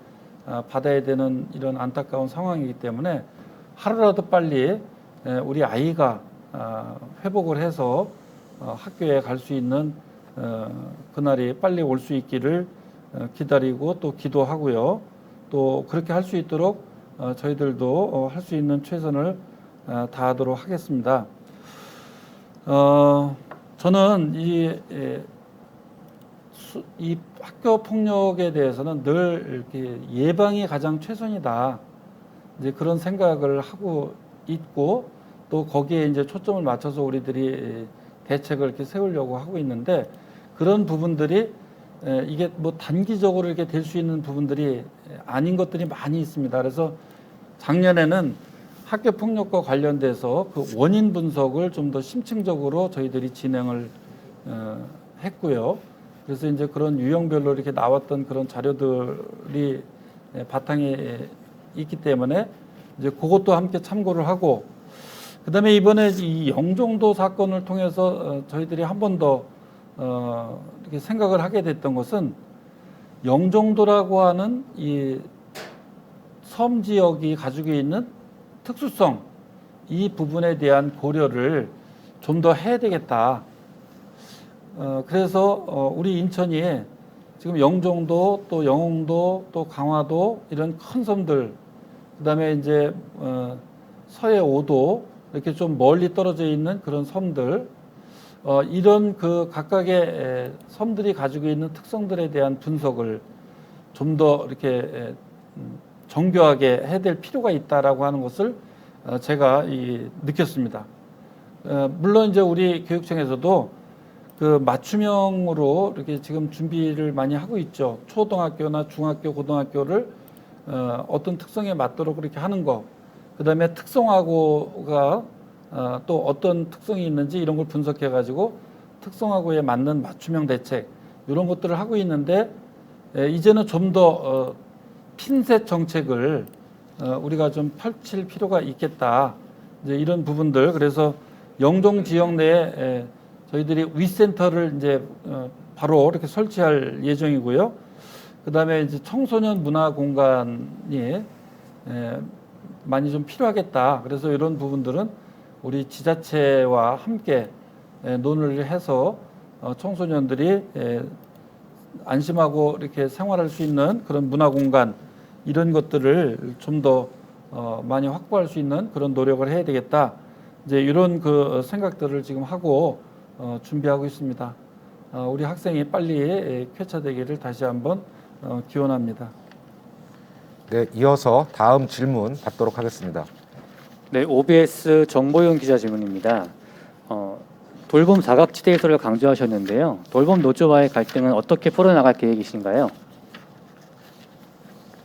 Speaker 2: 받아야 되는 이런 안타까운 상황이기 때문에 하루라도 빨리 우리 아이가 회복을 해서 학교에 갈 수 있는 그날이 빨리 올 수 있기를 기다리고 또 기도하고요. 또 그렇게 할 수 있도록 저희들도 할 수 있는 최선을 다하도록 하겠습니다. 저는 이 학교 폭력에 대해서는 늘 이렇게 예방이 가장 최선이다. 이제 그런 생각을 하고 있고 또 거기에 이제 초점을 맞춰서 우리들이 대책을 이렇게 세우려고 하고 있는데 그런 부분들이 이게 뭐 단기적으로 이렇게 될 수 있는 부분들이 아닌 것들이 많이 있습니다. 그래서 작년에는 학교 폭력과 관련돼서 그 원인 분석을 좀 더 심층적으로 저희들이 진행을 했고요. 그래서 이제 그런 유형별로 이렇게 나왔던 그런 자료들이 바탕에 있기 때문에 이제 그것도 함께 참고를 하고 그다음에 이번에 이 영종도 사건을 통해서 저희들이 한 번 더 이렇게 생각을 하게 됐던 것은 영종도라고 하는 이 섬 지역이 가지고 있는 특수성 이 부분에 대한 고려를 좀 더 해야 되겠다. 그래서 우리 인천이 지금 영종도 또 영흥도 또 강화도 이런 큰 섬들 그다음에 이제 서해 5도 이렇게 좀 멀리 떨어져 있는 그런 섬들 이런 그 각각의 섬들이 가지고 있는 특성들에 대한 분석을 좀 더 이렇게 정교하게 해야 될 필요가 있다라고 하는 것을 제가 느꼈습니다. 물론 이제 우리 교육청에서도 그 맞춤형으로 이렇게 지금 준비를 많이 하고 있죠. 초등학교나 중학교, 고등학교를 어떤 특성에 맞도록 그렇게 하는 거. 그다음에 특성화고가 또 어떤 특성이 있는지 이런 걸 분석해 가지고 특성화고에 맞는 맞춤형 대책 이런 것들을 하고 있는데 이제는 좀 더 핀셋 정책을 우리가 좀 펼칠 필요가 있겠다. 이제 이런 부분들 그래서 영종 지역 내에 저희들이 위센터를 이제 바로 이렇게 설치할 예정이고요. 그다음에 이제 청소년 문화 공간이 많이 좀 필요하겠다. 그래서 이런 부분들은 우리 지자체와 함께 논의를 해서 청소년들이 안심하고 이렇게 생활할 수 있는 그런 문화 공간 이런 것들을 좀 더 많이 확보할 수 있는 그런 노력을 해야 되겠다. 이제 이런 그 생각들을 지금 하고 준비하고 있습니다. 우리 학생이 빨리 쾌차되기를 다시 한번 기원합니다.
Speaker 1: 네, 이어서 다음 질문 받도록 하겠습니다.
Speaker 3: 네, OBS 정보용 기자 질문입니다. 돌봄 사각지대 해소를 강조하셨는데요. 돌봄 노조와의 갈등은 어떻게 풀어나갈 계획이신가요?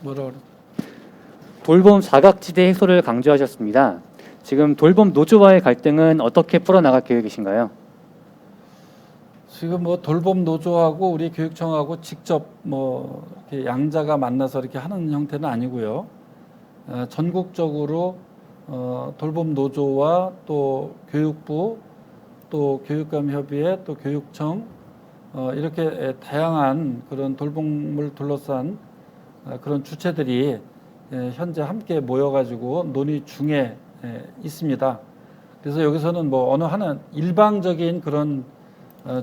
Speaker 2: 뭐라 그래?
Speaker 3: 돌봄 사각지대 해소를 강조하셨습니다. 지금 돌봄 노조와의 갈등은 어떻게 풀어나갈 계획이신가요?
Speaker 2: 지금 뭐 돌봄 노조하고 우리 교육청하고 직접 뭐 이렇게 양자가 만나서 이렇게 하는 형태는 아니고요. 전국적으로 돌봄 노조와 또 교육부 또 교육감협의회 또 교육청 이렇게 다양한 그런 돌봄을 둘러싼 그런 주체들이 현재 함께 모여가지고 논의 중에 있습니다. 그래서 여기서는 뭐 어느 하나 일방적인 그런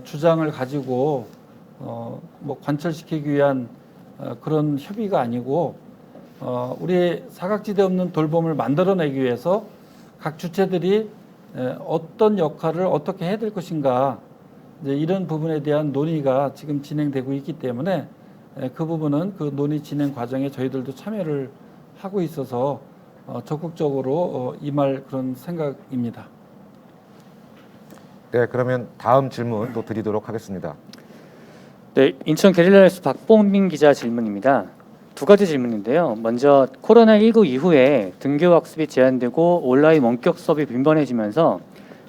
Speaker 2: 주장을 가지고 뭐 관철시키기 위한 그런 협의가 아니고 우리 사각지대 없는 돌봄을 만들어내기 위해서 각 주체들이 어떤 역할을 어떻게 해야 될 것인가 이제 이런 부분에 대한 논의가 지금 진행되고 있기 때문에 그 부분은 그 논의 진행 과정에 저희들도 참여를 하고 있어서 적극적으로 임할 그런 생각입니다.
Speaker 1: 네, 그러면 다음 질문 또 드리도록 하겠습니다.
Speaker 3: 네, 인천 게릴라뉴스 박봉민 기자 질문입니다. 두 가지 질문인데요. 먼저 코로나19 이후에 등교 학습이 제한되고 온라인 원격 수업이 빈번해지면서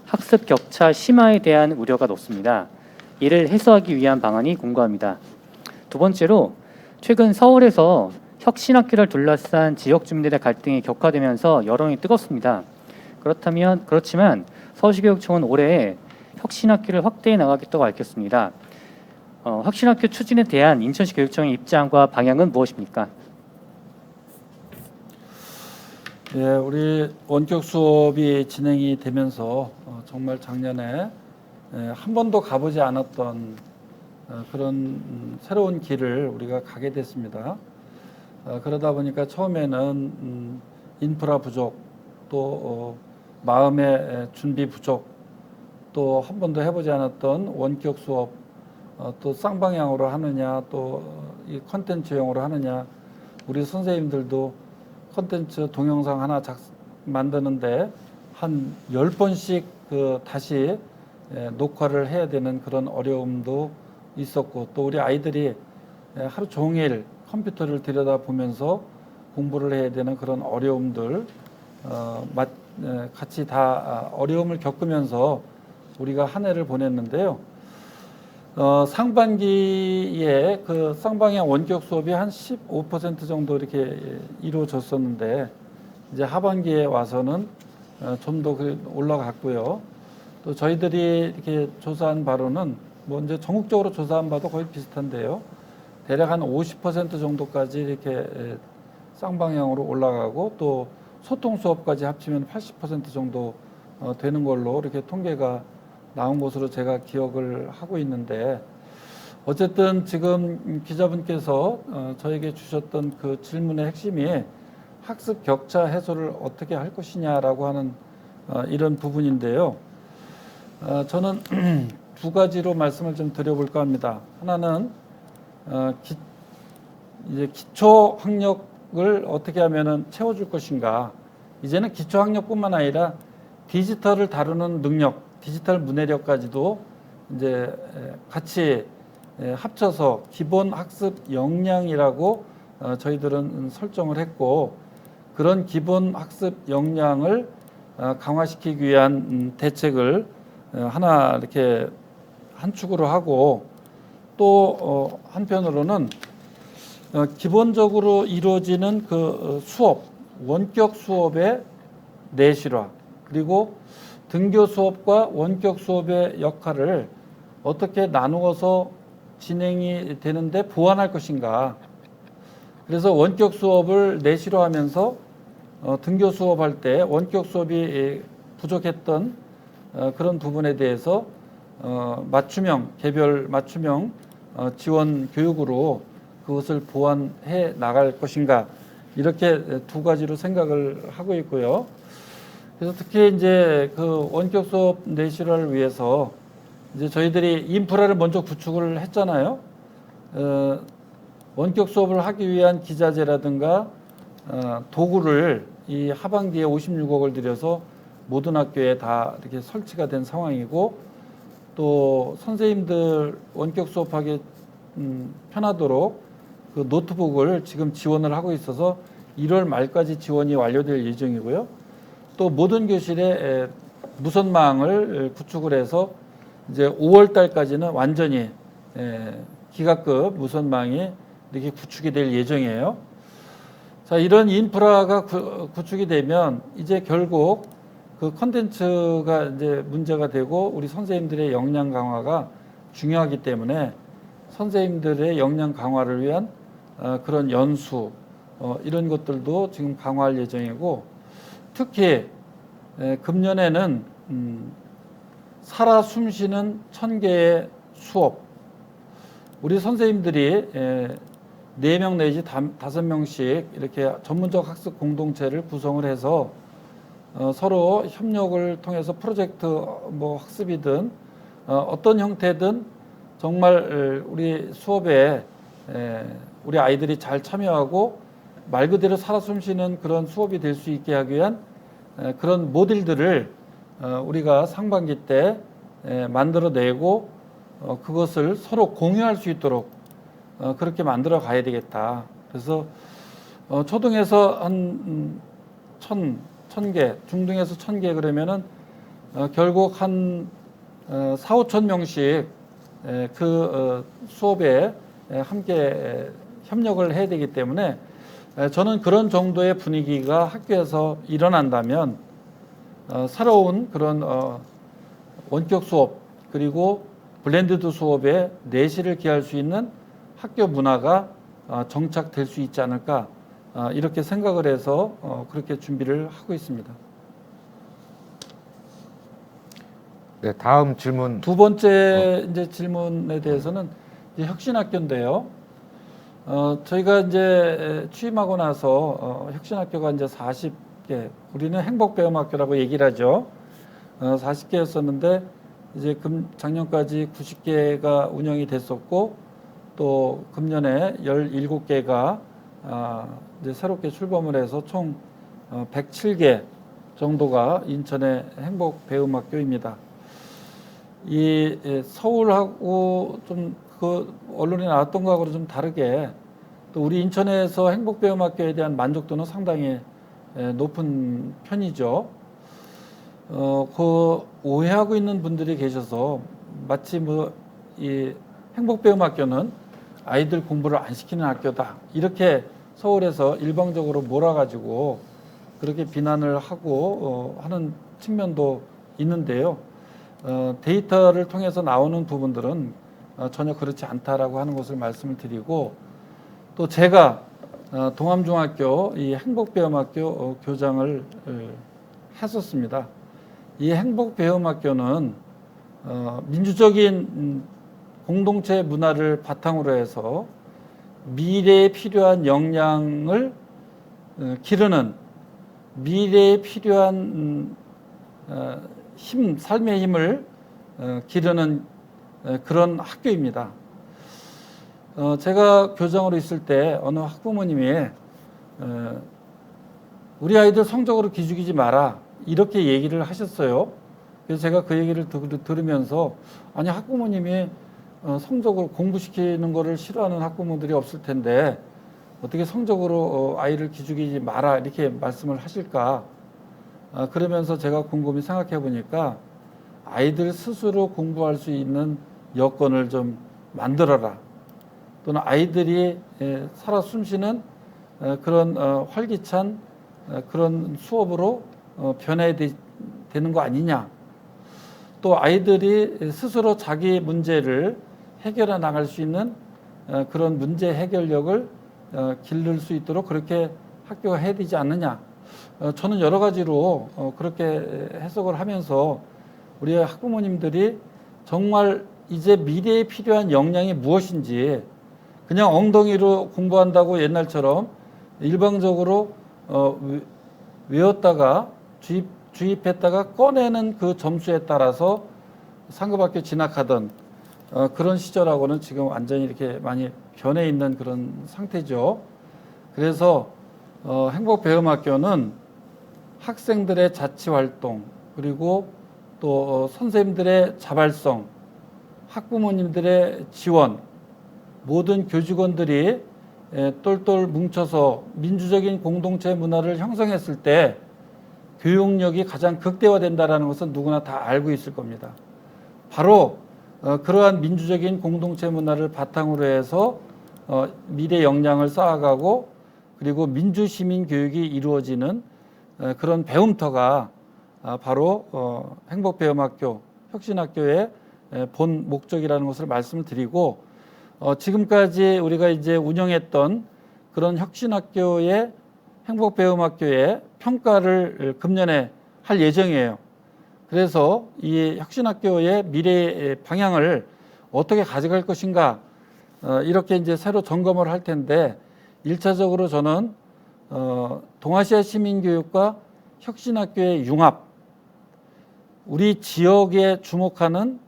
Speaker 3: 학습 격차 심화에 대한 우려가 높습니다. 이를 해소하기 위한 방안이 궁금합니다. 두 번째로 최근 서울에서 혁신학교를 둘러싼 지역 주민들의 갈등이 격화되면서 여론이 뜨겁습니다. 그렇지만 서울시교육청은 올해 혁신학교를 확대해 나가겠다고 밝혔습니다. 혁신학교 추진에 대한 인천시 교육청의 입장과 방향은 무엇입니까?
Speaker 2: 예, 우리 원격 수업이 진행이 되면서 정말 작년에 한 번도 가보지 않았던 그런 새로운 길을 우리가 가게 됐습니다. 그러다 보니까 처음에는 인프라 부족, 또 마음의 준비 부족, 또 한 번도 해보지 않았던 원격 수업, 또 쌍방향으로 하느냐, 또 이 컨텐츠용으로 하느냐, 우리 선생님들도 컨텐츠 동영상 하나 만드는데 한 10번씩 다시 녹화를 해야 되는 그런 어려움도 있었고, 또 우리 아이들이 하루 종일 컴퓨터를 들여다보면서 공부를 해야 되는 그런 어려움들 같이 다 어려움을 겪으면서 우리가 한 해를 보냈는데요. 상반기에 그 쌍방향 원격 수업이 한 15% 정도 이렇게 이루어졌었는데, 이제 하반기에 와서는 좀 더 올라갔고요. 또 저희들이 이렇게 조사한 바로는 뭐 이제 전국적으로 조사한 바도 거의 비슷한데요. 대략 한 50% 정도까지 이렇게 쌍방향으로 올라가고, 또 소통 수업까지 합치면 80% 정도 되는 걸로 이렇게 통계가 나온 것으로 제가 기억을 하고 있는데, 어쨌든 지금 기자분께서 저에게 주셨던 그 질문의 핵심이 학습 격차 해소를 어떻게 할 것이냐라고 하는 이런 부분인데요. 저는 두 가지로 말씀을 좀 드려볼까 합니다. 하나는 이제 기초 학력을 어떻게 하면은 채워줄 것인가. 이제는 기초 학력뿐만 아니라 디지털을 다루는 능력, 디지털 문해력까지도 이제 같이 합쳐서 기본 학습 역량이라고 저희들은 설정을 했고, 그런 기본 학습 역량을 강화시키기 위한 대책을 하나 이렇게 한 축으로 하고, 또 한편으로는 기본적으로 이루어지는 그 수업, 원격 수업의 내실화, 그리고 등교 수업과 원격 수업의 역할을 어떻게 나누어서 진행이 되는데 보완할 것인가. 그래서 원격 수업을 내실화하면서 등교 수업할 때 원격 수업이 부족했던 그런 부분에 대해서 맞춤형, 개별 맞춤형 지원 교육으로 그것을 보완해 나갈 것인가. 이렇게 두 가지로 생각을 하고 있고요. 그래서 특히 이제 그 원격 수업 내실화를 위해서 이제 저희들이 인프라를 먼저 구축을 했잖아요. 원격 수업을 하기 위한 기자재라든가 도구를 이 하반기에 56억을 들여서 모든 학교에 다 이렇게 설치가 된 상황이고, 또 선생님들 원격 수업하기 편하도록 그 노트북을 지금 지원을 하고 있어서 1월 말까지 지원이 완료될 예정이고요. 또 모든 교실에 무선망을 구축을 해서 이제 5월 달까지는 완전히 기가급 무선망이 이렇게 구축이 될 예정이에요. 자, 이런 인프라가 구축이 되면 이제 결국 그 컨텐츠가 이제 문제가 되고, 우리 선생님들의 역량 강화가 중요하기 때문에 선생님들의 역량 강화를 위한 그런 연수 이런 것들도 지금 강화할 예정이고, 특히 금년에는 살아 숨쉬는 1000개의 수업, 우리 선생님들이 4명 내지 5명씩 이렇게 전문적 학습 공동체를 구성을 해서 서로 협력을 통해서 프로젝트 뭐 학습이든 어떤 형태든 정말 우리 수업에 우리 아이들이 잘 참여하고 말 그대로 살아 숨쉬는 그런 수업이 될 수 있게 하기 위한 그런 모델들을 우리가 상반기 때 만들어내고, 그것을 서로 공유할 수 있도록 그렇게 만들어 가야 되겠다. 그래서 초등에서 한 1,000개, 중등에서 1,000개 그러면은 결국 한 4, 5천 명씩 그 수업에 함께 협력을 해야 되기 때문에 저는 그런 정도의 분위기가 학교에서 일어난다면 새로운 그런 원격 수업 그리고 블렌디드 수업에 내실을 기할 수 있는 학교 문화가 정착될 수 있지 않을까 이렇게 생각을 해서 그렇게 준비를 하고 있습니다.
Speaker 1: 네, 다음 질문.
Speaker 2: 두 번째 이제 질문에 대해서는 이제 혁신학교인데요. 저희가 이제 취임하고 나서 혁신학교가 이제 40개, 우리는 행복배움학교라고 얘기를 하죠. 40개였었는데 이제 작년까지 90개가 운영이 됐었고 또 금년에 17개가 이제 새롭게 출범을 해서 총 107개 정도가 인천의 행복배움학교입니다. 이 서울하고 좀 그 언론에 나왔던 거하고는 좀 다르게 또 우리 인천에서 행복배움학교에 대한 만족도는 상당히 높은 편이죠. 그 오해하고 있는 분들이 계셔서 마치 뭐 이 행복배움학교는 아이들 공부를 안 시키는 학교다 이렇게 서울에서 일방적으로 몰아가지고 그렇게 비난을 하고 하는 측면도 있는데요. 데이터를 통해서 나오는 부분들은 전혀 그렇지 않다라고 하는 것을 말씀을 드리고 또 제가 동암중학교 이 행복배움학교 교장을 했었습니다. 이 행복배움학교는 민주적인 공동체 문화를 바탕으로 해서 미래에 필요한 역량을 기르는 미래에 필요한 삶의 힘을 기르는 그런 학교입니다. 제가 교장으로 있을 때 어느 학부모님이 우리 아이들 성적으로 기죽이지 마라 이렇게 얘기를 하셨어요. 그래서 제가 그 얘기를 들으면서 아니 학부모님이 성적으로 공부시키는 거를 싫어하는 학부모들이 없을 텐데 어떻게 성적으로 아이를 기죽이지 마라 이렇게 말씀을 하실까 그러면서 제가 곰곰이 생각해 보니까 아이들 스스로 공부할 수 있는 여건을 좀 만들어라. 또는 아이들이 살아 숨쉬는 그런 활기찬 그런 수업으로 변해야 되는 거 아니냐. 또 아이들이 스스로 자기 문제를 해결해 나갈 수 있는 그런 문제 해결력을 기를 수 있도록 그렇게 학교가 해야 되지 않느냐. 저는 여러 가지로 그렇게 해석을 하면서 우리 학부모님들이 정말 이제 미래에 필요한 역량이 무엇인지 그냥 엉덩이로 공부한다고 옛날처럼 일방적으로 외웠다가 주입했다가 꺼내는 그 점수에 따라서 상급학교 진학하던 그런 시절하고는 지금 완전히 이렇게 많이 변해 있는 그런 상태죠. 그래서 행복배움학교는 학생들의 자치활동 그리고 또 선생님들의 자발성, 학부모님들의 지원, 모든 교직원들이 똘똘 뭉쳐서 민주적인 공동체 문화를 형성했을 때 교육력이 가장 극대화된다는 것은 누구나 다 알고 있을 겁니다. 바로 그러한 민주적인 공동체 문화를 바탕으로 해서 미래 역량을 쌓아가고 그리고 민주시민 교육이 이루어지는 그런 배움터가 바로 행복배움학교, 혁신학교의 본 목적이라는 것을 말씀을 드리고 지금까지 우리가 이제 운영했던 그런 혁신학교의 행복배움학교의 평가를 금년에 할 예정이에요. 그래서 이 혁신학교의 미래 방향을 어떻게 가져갈 것인가 이렇게 이제 새로 점검을 할 텐데 1차적으로 저는 동아시아 시민교육과 혁신학교의 융합, 우리 지역에 주목하는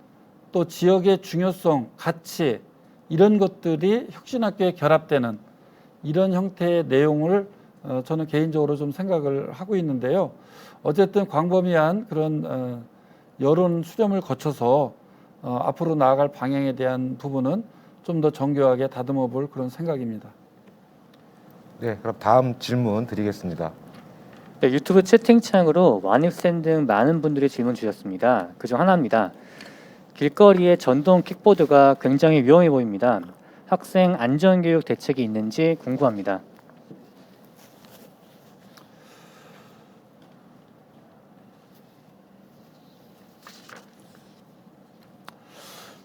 Speaker 2: 또 지역의 중요성, 가치 이런 것들이 혁신학교에 결합되는 이런 형태의 내용을 저는 개인적으로 좀 생각을 하고 있는데요. 어쨌든 광범위한 그런 여론 수렴을 거쳐서 앞으로 나아갈 방향에 대한 부분은 좀 더 정교하게 다듬어 볼 그런 생각입니다.
Speaker 1: 네, 그럼 다음 질문 드리겠습니다.
Speaker 3: 네, 유튜브 채팅창으로 완입쌤 등 많은 분들이 질문 주셨습니다. 그중 하나입니다. 길거리에 전동 킥보드가 굉장히 위험해 보입니다. 학생 안전교육 대책이 있는지 궁금합니다.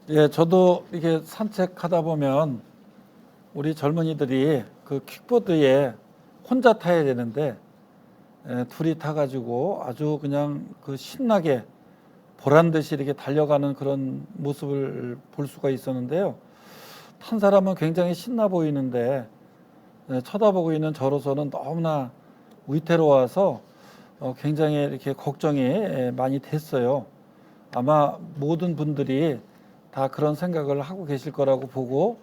Speaker 2: 예, 저도 이렇게 산책하다 보면 우리 젊은이들이 그 킥보드에 혼자 타야 되는데 둘이 타가지고 아주 그냥 그 신나게 보란 듯이 이렇게 달려가는 그런 모습을 볼 수가 있었는데요. 탄 사람은 굉장히 신나 보이는데 쳐다보고 있는 저로서는 너무나 위태로워서 굉장히 이렇게 걱정이 많이 됐어요. 아마 모든 분들이 다 그런 생각을 하고 계실 거라고 보고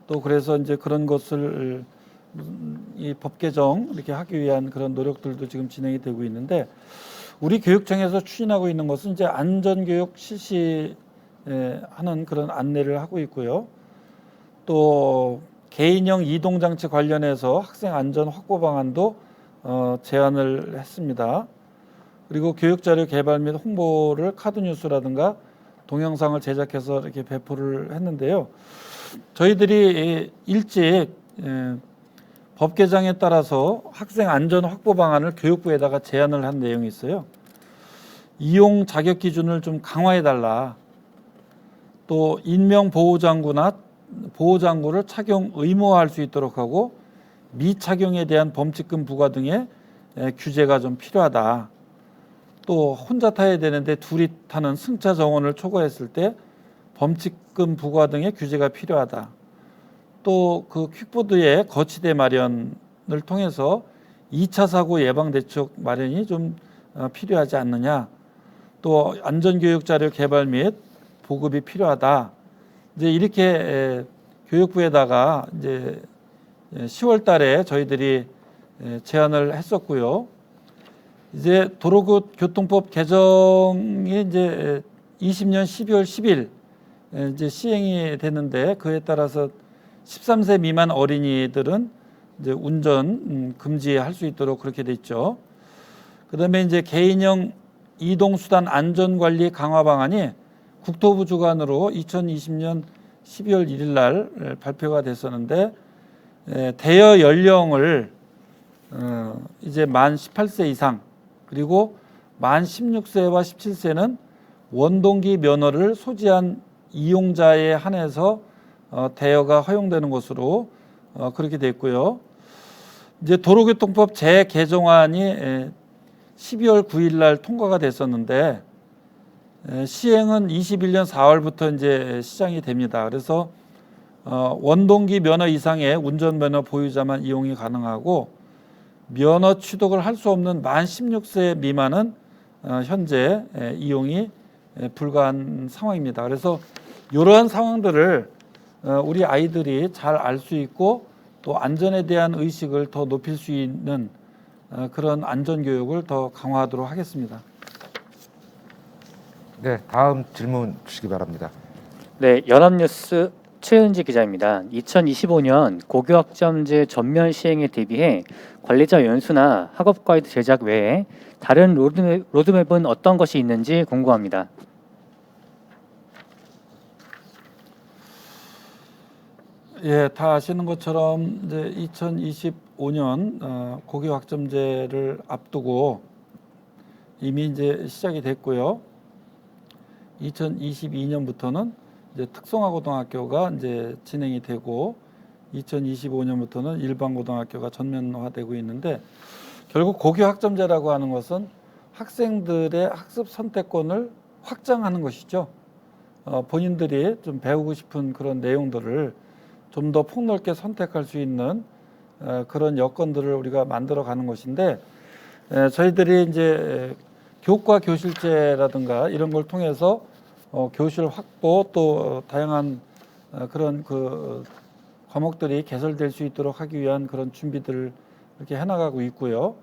Speaker 2: 또 그래서 이제 그런 것을 이 법 개정 이렇게 하기 위한 그런 노력들도 지금 진행이 되고 있는데 우리 교육청에서 추진하고 있는 것은 이제 안전교육 실시하는 그런 안내를 하고 있고요. 또 개인형 이동장치 관련해서 학생 안전 확보 방안도 제안을 했습니다. 그리고 교육자료 개발 및 홍보를 카드뉴스라든가 동영상을 제작해서 이렇게 배포를 했는데요. 저희들이 일찍 법 개정에 따라서 학생 안전 확보 방안을 교육부에다가 제안을 한 내용이 있어요. 이용 자격 기준을 좀 강화해 달라. 또 인명 보호장구나 보호장구를 착용 의무화할 수 있도록 하고 미착용에 대한 범칙금 부과 등의 규제가 좀 필요하다. 또 혼자 타야 되는데 둘이 타는 승차 정원을 초과했을 때 범칙금 부과 등의 규제가 필요하다. 또 그 퀵보드의 거치대 마련을 통해서 2차 사고 예방 대책 마련이 좀 필요하지 않느냐. 또 안전교육 자료 개발 및 보급이 필요하다. 이제 이렇게 교육부에다가 이제 10월 달에 저희들이 제안을 했었고요. 이제 도로교통법 개정이 이제 20년 12월 10일 이제 시행이 되는데 그에 따라서 13세 미만 어린이들은 이제 운전 금지할 수 있도록 그렇게 돼 있죠. 그다음에 이제 개인형 이동수단 안전관리 강화 방안이 국토부 주관으로 2020년 12월 1일 날 발표가 됐었는데 대여 연령을 이제 만 18세 이상 그리고 만 16세와 17세는 원동기 면허를 소지한 이용자에 한해서 대여가 허용되는 것으로 그렇게 됐고요. 이제 도로교통법 재개정안이 12월 9일 날 통과가 됐었는데 시행은 21년 4월부터 이제 시작이 됩니다. 그래서 원동기 면허 이상의 운전면허 보유자만 이용이 가능하고 면허 취득을 할 수 없는 만 16세 미만은 현재 이용이 불가한 상황입니다. 그래서 이러한 상황들을 우리 아이들이 잘 알 수 있고 또 안전에 대한 의식을 더 높일 수 있는 그런 안전교육을 더 강화하도록 하겠습니다.
Speaker 1: 네, 다음 질문 주시기 바랍니다.
Speaker 3: 네, 연합뉴스 최은지 기자입니다. 2025년 고교학점제 전면 시행에 대비해 관리자 연수나 학업 가이드 제작 외에 다른 로드맵은 어떤 것이 있는지 궁금합니다.
Speaker 2: 예, 다 아시는 것처럼 이제 2025년 고교학점제를 앞두고 이미 이제 시작이 됐고요. 2022년부터는 이제 특성화고등학교가 이제 진행이 되고 2025년부터는 일반고등학교가 전면화되고 있는데 결국 고교학점제라고 하는 것은 학생들의 학습 선택권을 확장하는 것이죠. 본인들이 좀 배우고 싶은 그런 내용들을 좀 더 폭넓게 선택할 수 있는 그런 여건들을 우리가 만들어 가는 것인데 저희들이 이제 교과 교실제라든가 이런 걸 통해서 교실 확보 또 다양한 그런 그 과목들이 개설될 수 있도록 하기 위한 그런 준비들을 이렇게 해나가고 있고요.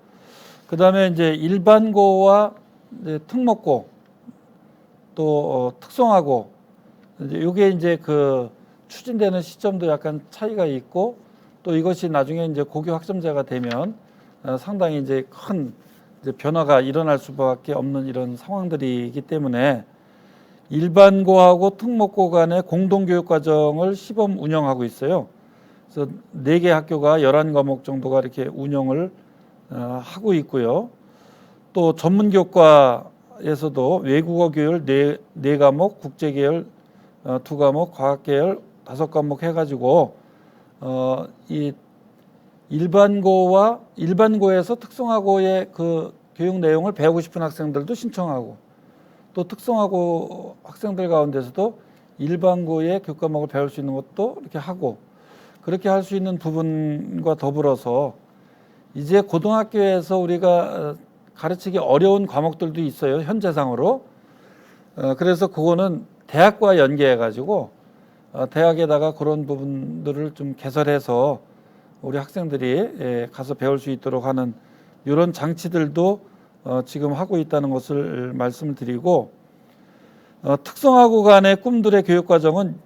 Speaker 2: 그 다음에 이제 일반고와 이제 특목고 또 특성화고 이게 이제 그 추진되는 시점도 약간 차이가 있고 또 이것이 나중에 이제 고교 학점제가 되면 상당히 이제 큰 이제 변화가 일어날 수밖에 없는 이런 상황들이기 때문에 일반고하고 특목고 간의 공동교육과정을 시범 운영하고 있어요. 그래서 4개 학교가 11과목 정도가 이렇게 운영을 하고 있고요. 또 전문교과에서도 외국어 계열 4과목, 국제계열 2과목, 과학계열 5과목 해가지고 이 일반고에서 특성화고의 그 교육 내용을 배우고 싶은 학생들도 신청하고 또 특성화고 학생들 가운데서도 일반고의 교과목을 배울 수 있는 것도 이렇게 하고 그렇게 할 수 있는 부분과 더불어서 이제 고등학교에서 우리가 가르치기 어려운 과목들도 있어요. 현재상으로. 그래서 그거는 대학과 연계해 가지고 대학에다가 그런 부분들을 좀 개설해서 우리 학생들이 가서 배울 수 있도록 하는 이런 장치들도 지금 하고 있다는 것을 말씀을 드리고 특성화고 간의 꿈들의 교육과정은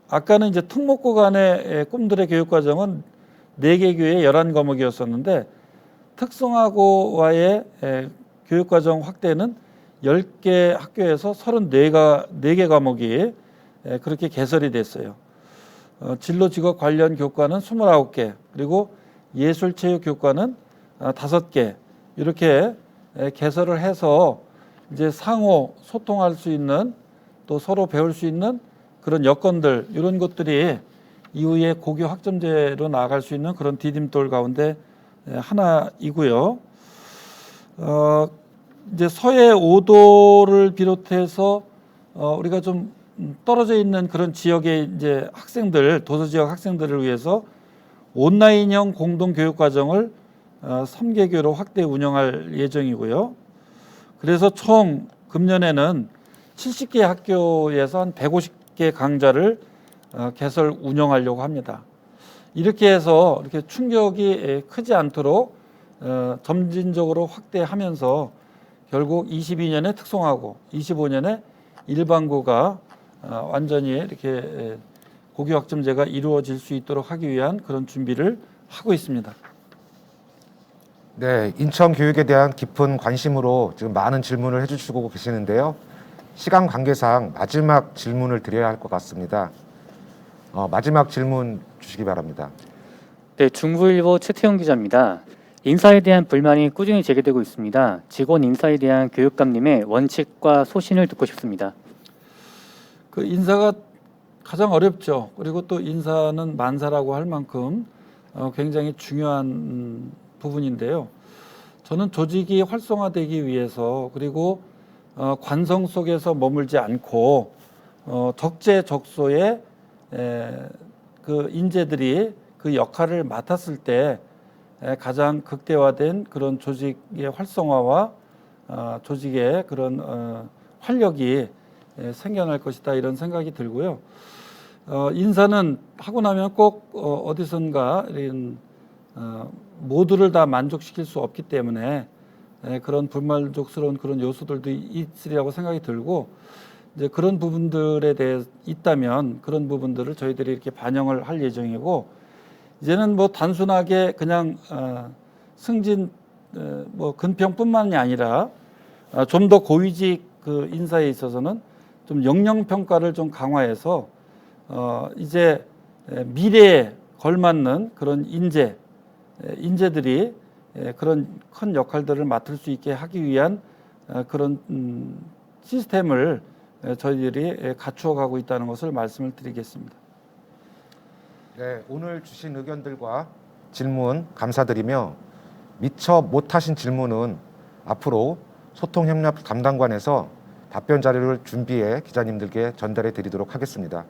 Speaker 2: 아까는 이제 특목고 간의 꿈들의 교육과정은 4개 교의 11과목이었었는데 특성화고와의 교육과정 확대는 10개 학교에서 34개 과목이 그렇게 개설이 됐어요. 진로 직업 관련 교과는 29개, 그리고 예술체육 교과는 5개 이렇게 개설을 해서 이제 상호 소통할 수 있는 또 서로 배울 수 있는 그런 여건들 이런 것들이 이후에 고교 학점제로 나아갈 수 있는 그런 디딤돌 가운데 하나이고요. 이제 서해 5도를 비롯해서 우리가 좀 떨어져 있는 그런 지역의 이제 학생들, 도서 지역 학생들을 위해서 온라인형 공동 교육 과정을 3개교로 확대 운영할 예정이고요. 그래서 총 금년에는 70개 학교에서 한 150개 강좌를 개설 운영하려고 합니다. 이렇게 해서 이렇게 충격이 크지 않도록 점진적으로 확대하면서 결국 22년에 특성화고 25년에 일반고가 완전히 이렇게 고교 학점제가 이루어질 수 있도록 하기 위한 그런 준비를 하고 있습니다.
Speaker 1: 네, 인천 교육에 대한 깊은 관심으로 지금 많은 질문을 해주시고 계시는데요. 시간 관계상 마지막 질문을 드려야 할 것 같습니다. 마지막 질문 주시기 바랍니다.
Speaker 3: 네, 중부일보 최태영 기자입니다. 인사에 대한 불만이 꾸준히 제기되고 있습니다. 직원 인사에 대한 교육감님의 원칙과 소신을 듣고 싶습니다.
Speaker 2: 그 인사가 가장 어렵죠. 그리고 또 인사는 만사라고 할 만큼 굉장히 중요한 부분인데요. 저는 조직이 활성화되기 위해서 그리고 관성 속에서 머물지 않고 적재적소에 그 인재들이 그 역할을 맡았을 때 가장 극대화된 그런 조직의 활성화와 조직의 그런 활력이 생겨날 것이다 이런 생각이 들고요. 인사는 하고 나면 꼭 어디선가 이런 모두를 다 만족시킬 수 없기 때문에 그런 불만족스러운 그런 요소들도 있으리라고 생각이 들고 이제 그런 부분들에 대해 있다면 그런 부분들을 저희들이 이렇게 반영을 할 예정이고 이제는 뭐 단순하게 그냥 승진 뭐 근평뿐만이 아니라 좀 더 고위직 그 인사에 있어서는 좀 역량 평가를 좀 강화해서 이제 미래에 걸맞는 그런 인재들이 그런 큰 역할들을 맡을 수 있게 하기 위한 그런 시스템을 저희들이 갖추어 가고 있다는 것을 말씀을 드리겠습니다.
Speaker 1: 네, 오늘 주신 의견들과 질문 감사드리며 미처 못하신 질문은 앞으로 소통협력 담당관에서 답변 자료를 준비해 기자님들께 전달해 드리도록 하겠습니다.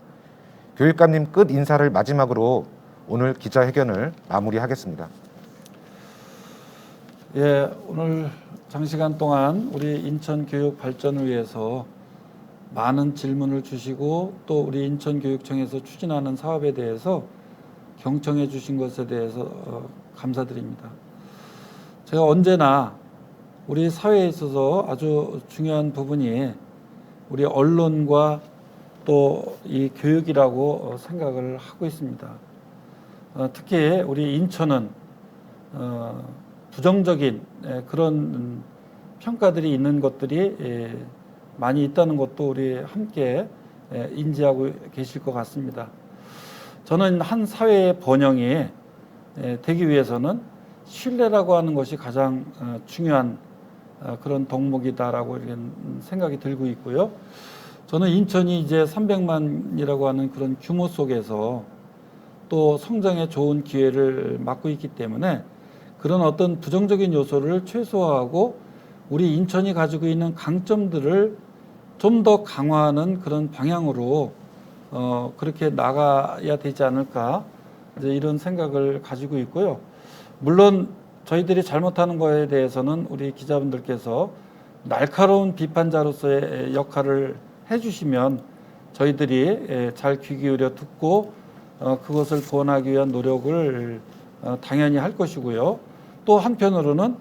Speaker 1: 교육감님 끝 인사를 마지막으로 오늘 기자회견을 마무리하겠습니다.
Speaker 2: 예, 오늘 장시간 동안 우리 인천 교육 발전을 위해서 많은 질문을 주시고 또 우리 인천교육청에서 추진하는 사업에 대해서 경청해 주신 것에 대해서 감사드립니다. 제가 언제나 우리 사회에 있어서 아주 중요한 부분이 우리 언론과 또 이 교육이라고 생각을 하고 있습니다. 특히 우리 인천은 부정적인 그런 평가들이 있는 것들이 많이 있다는 것도 우리 함께 인지하고 계실 것 같습니다. 저는 한 사회의 번영이 되기 위해서는 신뢰라고 하는 것이 가장 중요한 그런 덕목이다라고 생각이 들고 있고요. 저는 인천이 이제 300만이라고 하는 그런 규모 속에서 또 성장에 좋은 기회를 맞고 있기 때문에 그런 어떤 부정적인 요소를 최소화하고 우리 인천이 가지고 있는 강점들을 좀 더 강화하는 그런 방향으로 그렇게 나가야 되지 않을까 이제 이런 생각을 가지고 있고요. 물론 저희들이 잘못하는 거에 대해서는 우리 기자분들께서 날카로운 비판자로서의 역할을 해주시면 저희들이 잘 귀 기울여 듣고 그것을 보완하기 위한 노력을 당연히 할 것이고요. 또 한편으로는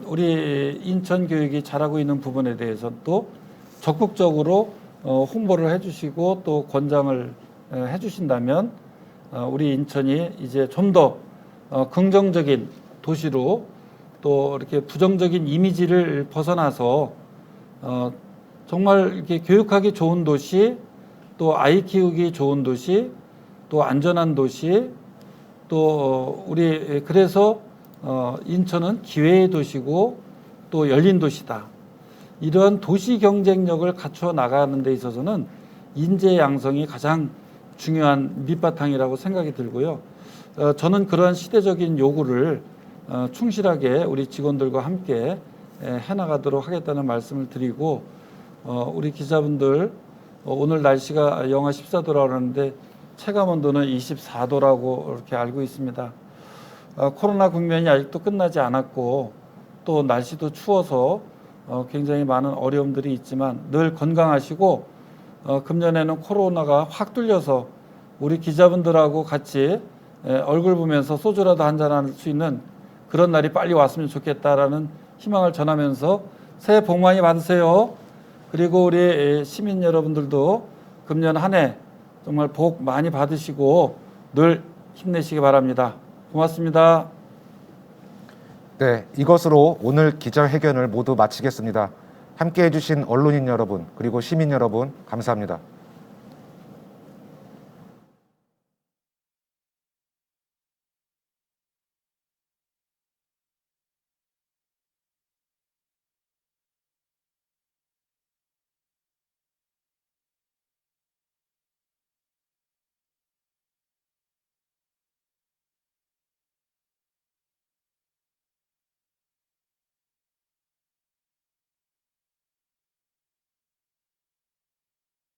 Speaker 2: 우리 인천 교육이 잘하고 있는 부분에 대해서 또 적극적으로 홍보를 해주시고 또 권장을 해주신다면 우리 인천이 이제 좀 더 긍정적인 도시로 또 이렇게 부정적인 이미지를 벗어나서 정말 이렇게 교육하기 좋은 도시, 또 아이 키우기 좋은 도시, 또 안전한 도시, 또 우리 그래서 인천은 기회의 도시고 또 열린 도시다. 이런 도시 경쟁력을 갖추어 나가는 데 있어서는 인재 양성이 가장 중요한 밑바탕이라고 생각이 들고요. 저는 그러한 시대적인 요구를 충실하게 우리 직원들과 함께 해나가도록 하겠다는 말씀을 드리고 우리 기자분들 오늘 날씨가 영하 14도라고 하는데 체감 온도는 24도라고 이렇게 알고 있습니다. 코로나 국면이 아직도 끝나지 않았고 또 날씨도 추워서 굉장히 많은 어려움들이 있지만 늘 건강하시고 금년에는 코로나가 확 뚫려서 우리 기자분들하고 같이 얼굴 보면서 소주라도 한잔할 수 있는 그런 날이 빨리 왔으면 좋겠다라는 희망을 전하면서 새해 복 많이 받으세요. 그리고 우리 시민 여러분들도 금년 한 해 정말 복 많이 받으시고 늘 힘내시기 바랍니다. 고맙습니다.
Speaker 1: 네, 이것으로 오늘 기자회견을 모두 마치겠습니다. 함께해 주신 언론인 여러분 그리고 시민 여러분 감사합니다.